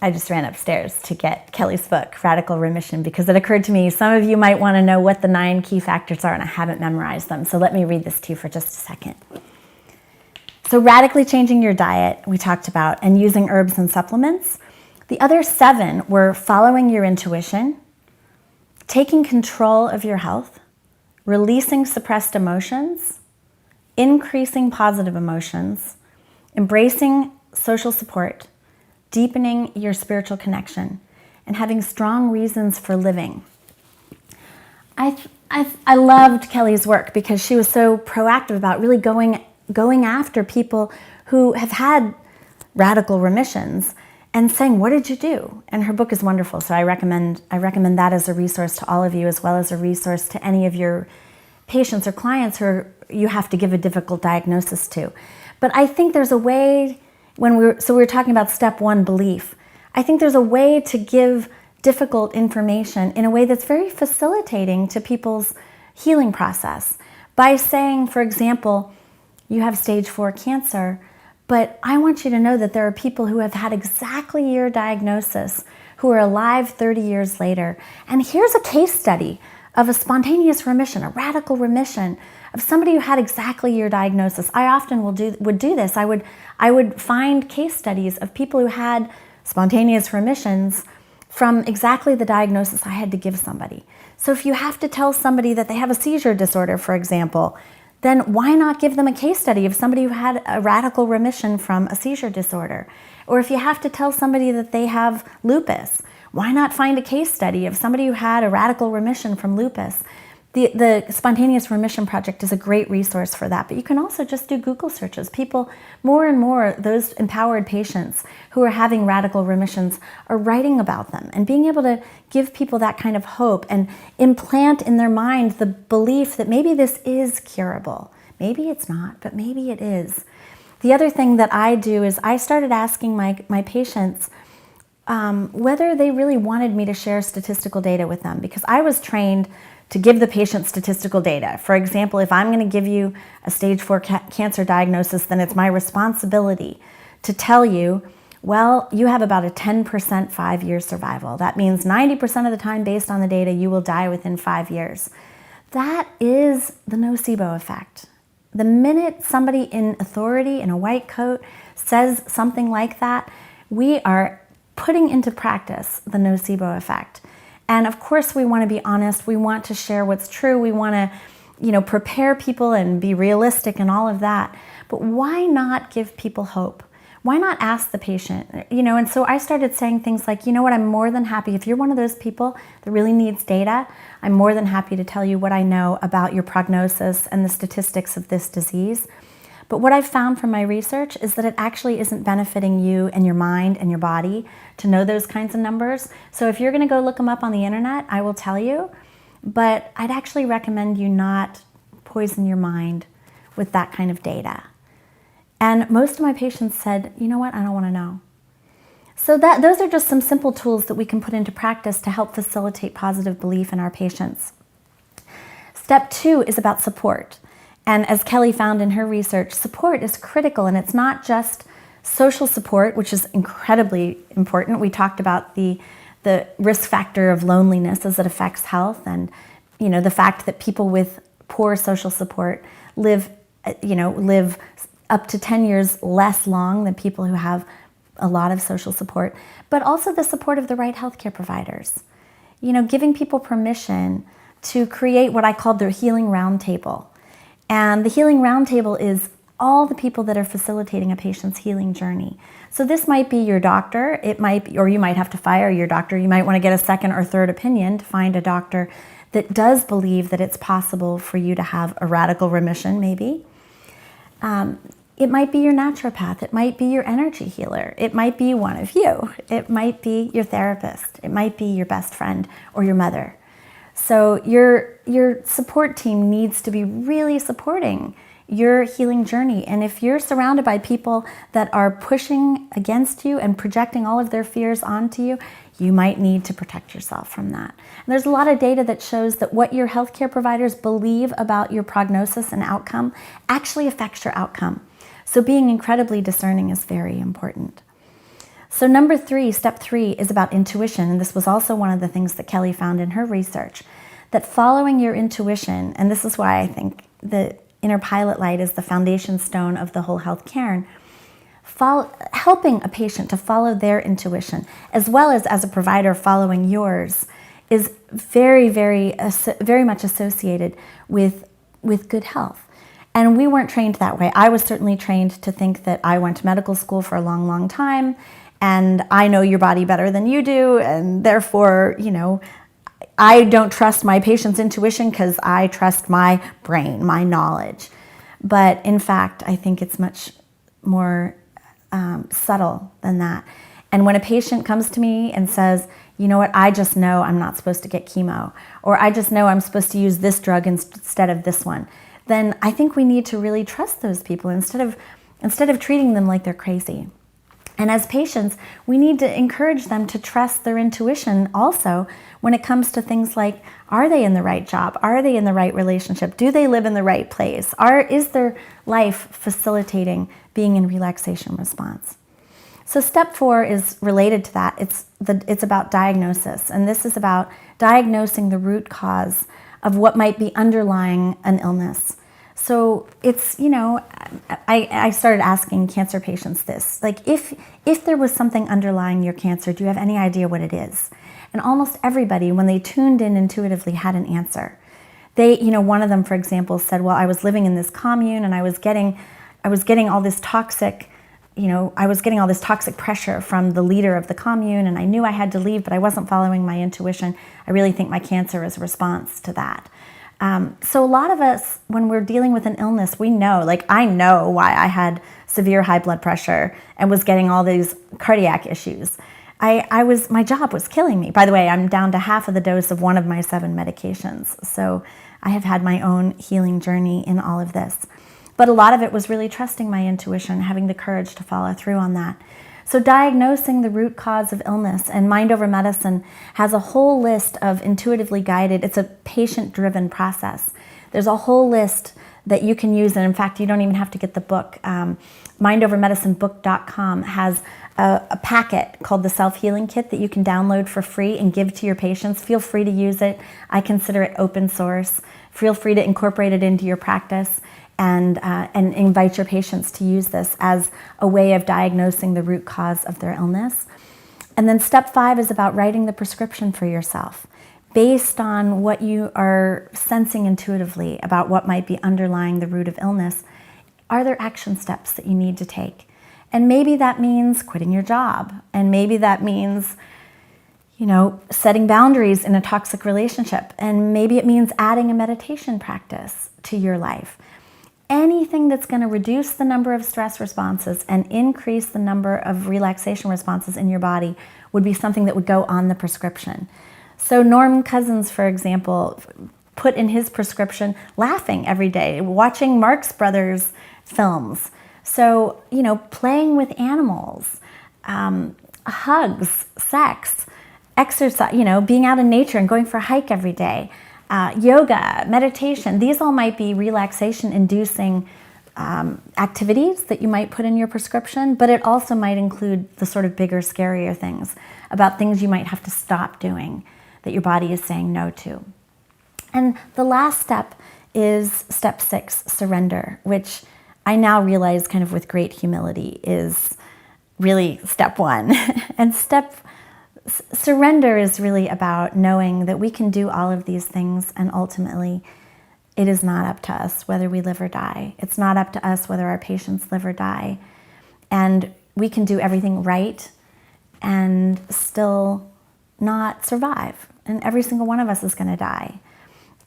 I just ran upstairs to get Kelly's book, Radical Remission, because it occurred to me some of you might want to know what the 9 key factors are, and I haven't memorized them. So let me read this to you for just a second. So radically changing your diet, we talked about, and using herbs and supplements. The other 7 were following your intuition, taking control of your health, releasing suppressed emotions, increasing positive emotions, embracing social support, deepening your spiritual connection, and having strong reasons for living. I loved Kelly's work because she was so proactive about really going after people who have had radical remissions and saying, what did you do? And her book is wonderful, so I recommend that as a resource to all of you, as well as a resource to any of your patients or clients who you have to give a difficult diagnosis to. But I think there's a way, we were talking about step 1, belief. I think there's a way to give difficult information in a way that's very facilitating to people's healing process by saying, for example, you have stage 4 cancer, but I want you to know that there are people who have had exactly your diagnosis who are alive 30 years later. And here's a case study of a spontaneous remission, a radical remission of somebody who had exactly your diagnosis. I often would do this. I would find case studies of people who had spontaneous remissions from exactly the diagnosis I had to give somebody. So if you have to tell somebody that they have a seizure disorder, for example, then why not give them a case study of somebody who had a radical remission from a seizure disorder? Or if you have to tell somebody that they have lupus, why not find a case study of somebody who had a radical remission from lupus? The Spontaneous Remission Project is a great resource for that, but you can also just do Google searches. People, more and more, those empowered patients who are having radical remissions are writing about them, and being able to give people that kind of hope and implant in their mind the belief that maybe this is curable. Maybe it's not, but maybe it is. The other thing that I do is I started asking my patients whether they really wanted me to share statistical data with them, because I was trained to give the patient statistical data. For example, if I'm going to give you a stage 4 cancer diagnosis, then it's my responsibility to tell you, well, you have about a 10% 5-year survival. That means 90% of the time, based on the data, you will die within 5 years. That is the Nocebo Effect. The minute somebody in authority in a white coat says something like that, we are putting into practice the Nocebo Effect. And of course, we want to be honest. We want to share what's true. We want to, prepare people and be realistic and all of that. But why not give people hope? Why not ask the patient? And so I started saying things like, you know what, I'm more than happy. If you're one of those people that really needs data, I'm more than happy to tell you what I know about your prognosis and the statistics of this disease. But what I've found from my research is that it actually isn't benefiting you and your mind and your body to know those kinds of numbers. So if you're going to go look them up on the internet, I will tell you. But I'd actually recommend you not poison your mind with that kind of data. And most of my patients said, you know what, I don't want to know. So those are just some simple tools that we can put into practice to help facilitate positive belief in our patients. Step 2 is about support. And as Kelly found in her research, support is critical, and it's not just social support, which is incredibly important. We talked about the risk factor of loneliness as it affects health, and the fact that people with poor social support live up to 10 years less long than people who have a lot of social support, but also the support of the right healthcare providers. Giving people permission to create what I called their healing roundtable. And the healing roundtable is all the people that are facilitating a patient's healing journey. So this might be your doctor, or you might have to fire your doctor. You might want to get a second or third opinion to find a doctor that does believe that it's possible for you to have a radical remission, maybe. It might be your naturopath. It might be your energy healer. It might be one of you. It might be your therapist. It might be your best friend or your mother. So your support team needs to be really supporting your healing journey. And if you're surrounded by people that are pushing against you and projecting all of their fears onto you, you might need to protect yourself from that. And there's a lot of data that shows that what your healthcare providers believe about your prognosis and outcome actually affects your outcome. So being incredibly discerning is very important. So number 3, step 3, is about intuition. And this was also one of the things that Kelly found in her research, that following your intuition, and this is why I think the inner pilot light is the foundation stone of the whole health cairn, helping a patient to follow their intuition, as well as a provider following yours, is very, very, very much associated with good health. And we weren't trained that way. I was certainly trained to think that I went to medical school for a long, long time, and I know your body better than you do, and therefore, I don't trust my patient's intuition because I trust my brain, my knowledge. But in fact, I think it's much more subtle than that. And when a patient comes to me and says, you know what, I just know I'm not supposed to get chemo, or I just know I'm supposed to use this drug instead of this one, then I think we need to really trust those people instead of treating them like they're crazy. And as patients, we need to encourage them to trust their intuition also when it comes to things like, are they in the right job? Are they in the right relationship? Do they live in the right place? Is their life facilitating being in relaxation response? So step 4 is related to that. It's about diagnosis. And this is about diagnosing the root cause of what might be underlying an illness. So it's, I started asking cancer patients this, like if there was something underlying your cancer, do you have any idea what it is? And almost everybody, when they tuned in intuitively, had an answer. One of them, for example, said, well, I was living in this commune and I was getting all this toxic, I was getting all this toxic pressure from the leader of the commune, and I knew I had to leave, but I wasn't following my intuition. I really think my cancer is a response to that. So a lot of us, when we're dealing with an illness, we know, I know why I had severe high blood pressure and was getting all these cardiac issues. My job was killing me. By the way, I'm down to half of the dose of one of my 7 medications. So I have had my own healing journey in all of this. But a lot of it was really trusting my intuition, having the courage to follow through on that. So diagnosing the root cause of illness, and Mind Over Medicine has a whole list of intuitively guided, it's a patient-driven process. There's a whole list that you can use, and in fact, you don't even have to get the book. MindOverMedicineBook.com has a packet called the Self-Healing Kit that you can download for free and give to your patients. Feel free to use it. I consider it open source. Feel free to incorporate it into your practice and invite your patients to use this as a way of diagnosing the root cause of their illness. And then step 5 is about writing the prescription for yourself based on what you are sensing intuitively about what might be underlying the root of illness. Are there action steps that you need to take? And maybe that means quitting your job. And maybe that means, setting boundaries in a toxic relationship. And maybe it means adding a meditation practice to your life. Anything that's going to reduce the number of stress responses and increase the number of relaxation responses in your body would be something that would go on the prescription. So Norm Cousins, for example, put in his prescription laughing every day, watching Marx Brothers films. So, playing with animals, hugs, sex, exercise, being out in nature and going for a hike every day. Yoga, meditation, these all might be relaxation-inducing activities that you might put in your prescription, but it also might include the sort of bigger, scarier things about things you might have to stop doing that your body is saying no to. And the last step is step 6, surrender, which I now realize kind of with great humility is really step 1. And surrender is really about knowing that we can do all of these things, and ultimately it is not up to us whether we live or die. It's not up to us whether our patients live or die. And we can do everything right and still not survive. And every single one of us is going to die.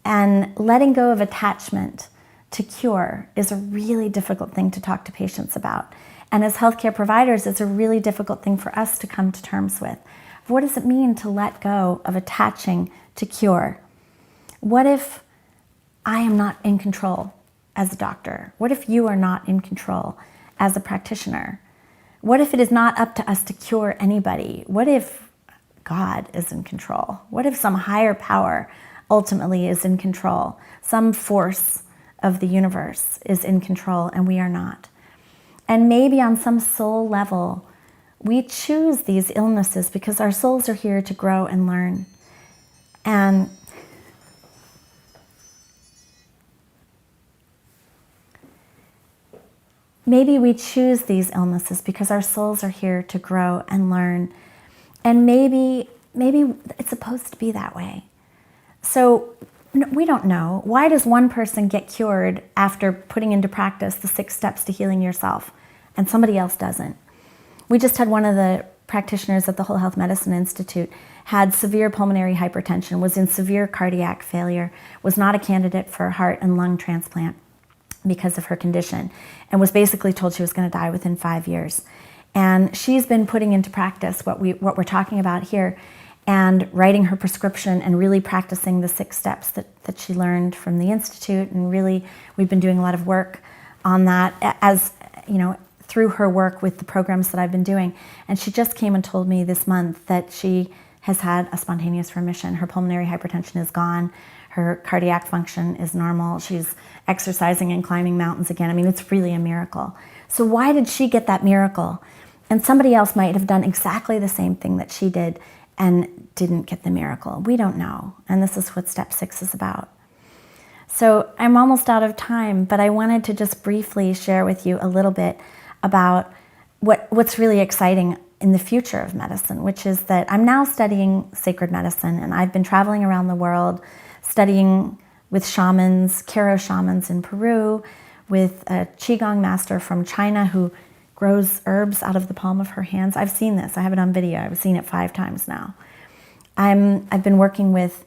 And letting go of attachment to cure is a really difficult thing to talk to patients about. And as healthcare providers, it's a really difficult thing for us to come to terms with. What does it mean to let go of attaching to cure? What if I am not in control? as a doctor? What if you are not in control as a practitioner? What if it is not up to us to cure anybody? What if God is in control? What if some higher power ultimately is in control? Some force of the universe is in control and we are not. And maybe on some soul level, we choose these illnesses because our souls are here to grow and learn. And maybe we choose these illnesses because our souls are here to grow and learn. And maybe it's supposed to be that way. So we don't know. Why does one person get cured after putting into practice the 6 steps to healing yourself and somebody else doesn't? We just had one of the practitioners at the Whole Health Medicine Institute had severe pulmonary hypertension, was in severe cardiac failure, was not a candidate for heart and lung transplant because of her condition, and was basically told she was going to die within 5 years. And she's been putting into practice what we're talking about here, and writing her prescription and really practicing the 6 steps that she learned from the Institute. And really, we've been doing a lot of work on that as, you know, through her work with the programs that I've been doing. And she just came and told me this month that she has had a spontaneous remission. Her pulmonary hypertension is gone. Her cardiac function is normal. She's exercising and climbing mountains again. I mean, it's really a miracle. So why did she get that miracle? And somebody else might have done exactly the same thing that she did and didn't get the miracle. We don't know. And this is what step 6 is about. So I'm almost out of time, but I wanted to just briefly share with you a little bit about what's really exciting in the future of medicine, which is that I'm now studying sacred medicine, and I've been traveling around the world studying with shamans, Karo shamans in Peru, with a Qigong master from China who grows herbs out of the palm of her hands. I've seen this. I have it on video. I've seen it 5 times now. I've been working with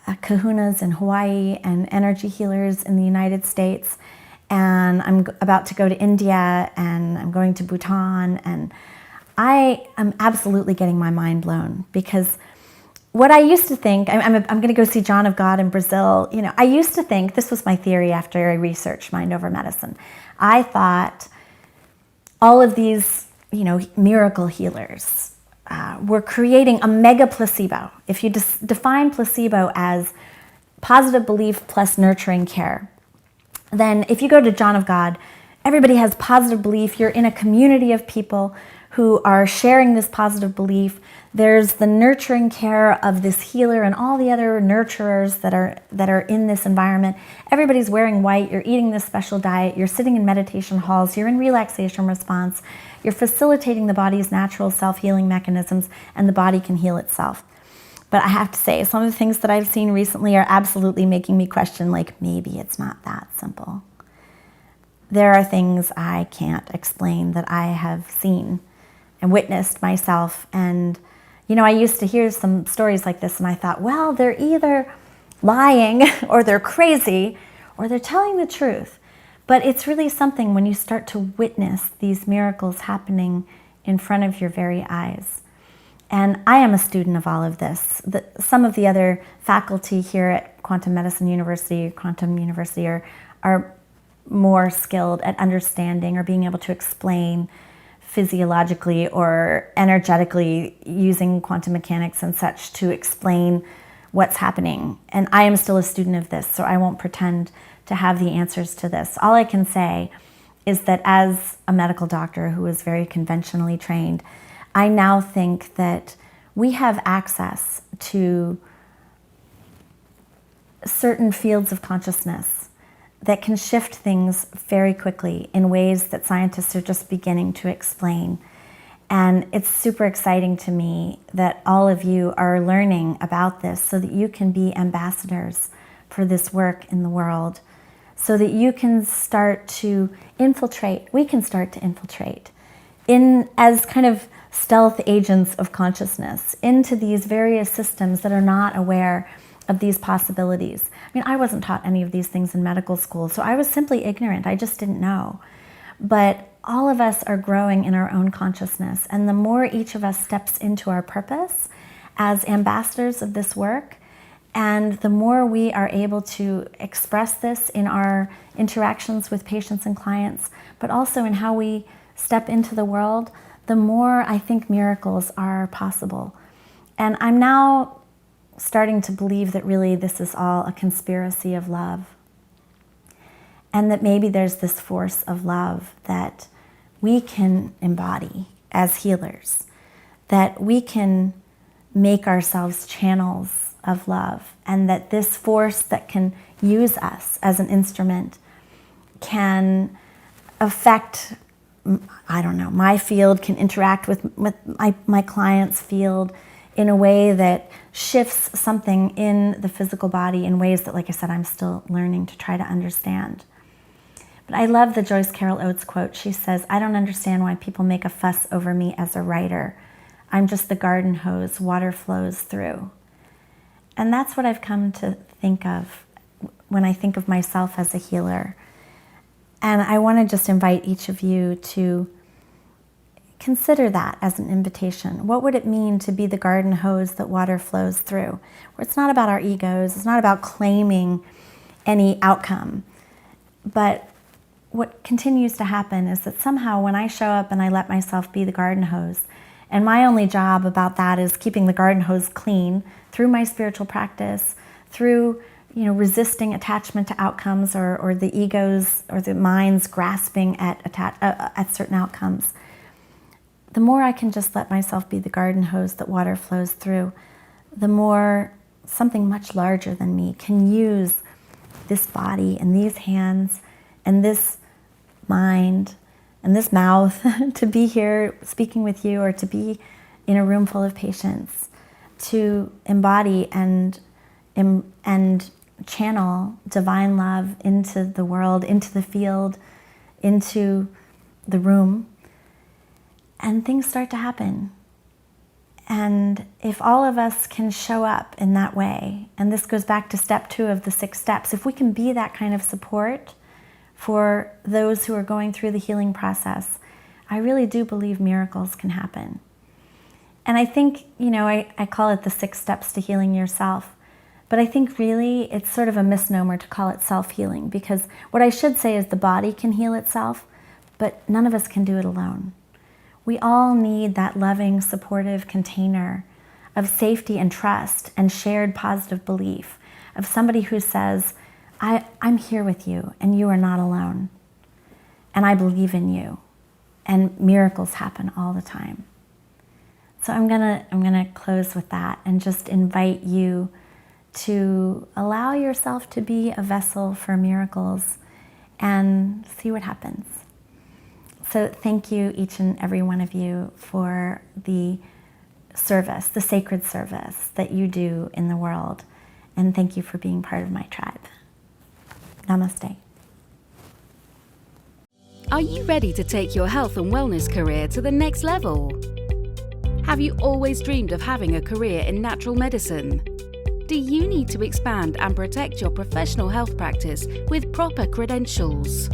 kahunas in Hawaii and energy healers in the United States. And I'm about to go to India, and I'm going to Bhutan, and I am absolutely getting my mind blown, because what I used to think, I'm going to go see John of God in Brazil. You know, I used to think, this was my theory after I researched mind over medicine. I thought all of these, you know, miracle healers were creating a mega placebo. If you define placebo as positive belief plus nurturing care, then if you go to John of God, everybody has positive belief. You're in a community of people who are sharing this positive belief. There's the nurturing care of this healer and all the other nurturers that are in this environment. Everybody's wearing white. You're eating this special diet. You're sitting in meditation halls. You're in relaxation response. You're facilitating the body's natural self-healing mechanisms, and the body can heal itself. But I have to say, some of the things that I've seen recently are absolutely making me question, like, maybe it's not that simple. There are things I can't explain that I have seen and witnessed myself. And, you know, I used to hear some stories like this, and I thought, well, they're either lying or they're crazy or they're telling the truth. But it's really something when you start to witness these miracles happening in front of your very eyes. And I am a student of all of this. Some of the other faculty here at Quantum Medicine University, Quantum University, are more skilled at understanding or being able to explain physiologically or energetically using quantum mechanics and such to explain what's happening. And I am still a student of this, so I won't pretend to have the answers to this. All I can say is that as a medical doctor who is very conventionally trained, I now think that we have access to certain fields of consciousness that can shift things very quickly in ways that scientists are just beginning to explain. And it's super exciting to me that all of you are learning about this so that you can be ambassadors for this work in the world, so that you can start to infiltrate, we can start to infiltrate in as kind of stealth agents of consciousness into these various systems that are not aware of these possibilities. I mean, I wasn't taught any of these things in medical school, so I was simply ignorant. I just didn't know. But all of us are growing in our own consciousness, and the more each of us steps into our purpose as ambassadors of this work And the more we are able to express this in our interactions with patients and clients, but also in how we step into the world, the more I think miracles are possible. And I'm now starting to believe that really this is all a conspiracy of love. And that maybe there's this force of love that we can embody as healers, that we can make ourselves channels of love, and that this force that can use us as an instrument can affect, I don't know, my field, can interact with my client's field in a way that shifts something in the physical body in ways that, like I said, I'm still learning to try to understand. But I love the Joyce Carol Oates quote. She says, "I don't understand why people make a fuss over me as a writer. I'm just the garden hose water flows through." And that's what I've come to think of when I think of myself as a healer. And I want to just invite each of you to consider that as an invitation. What would it mean to be the garden hose that water flows through? Where it's not about our egos, it's not about claiming any outcome. But what continues to happen is that somehow when I show up and I let myself be the garden hose, and my only job about that is keeping the garden hose clean through my spiritual practice, through resisting attachment to outcomes or the egos or the minds grasping at certain outcomes. The more I can just let myself be the garden hose that water flows through, the more something much larger than me can use this body and these hands and this mind and this mouth to be here speaking with you, or to be in a room full of patients, to embody and channel divine love into the world, into the field, into the room, and things start to happen. And if all of us can show up in that way, and this goes back to step 2 of the 6 steps, if we can be that kind of support for those who are going through the healing process, I really do believe miracles can happen. And I think, I call it the 6 steps to healing yourself, but I think really it's sort of a misnomer to call it self-healing, because what I should say is the body can heal itself, but none of us can do it alone. We all need that loving, supportive container of safety and trust and shared positive belief, of somebody who says, I'm here with you and you are not alone, and I believe in you, and miracles happen all the time. So I'm gonna close with that and just invite you to allow yourself to be a vessel for miracles and see what happens. So thank you, each and every one of you, for the service, the sacred service that you do in the world. And thank you for being part of my tribe. Namaste.
Are you ready to take your health and wellness career to the next level? Have you always dreamed of having a career in natural medicine? Do you need to expand and protect your professional health practice with proper credentials?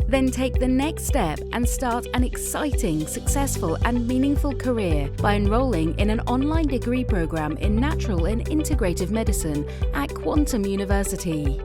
Then take the next step and start an exciting, successful and meaningful career by enrolling in an online degree program in natural and integrative medicine at Quantum University.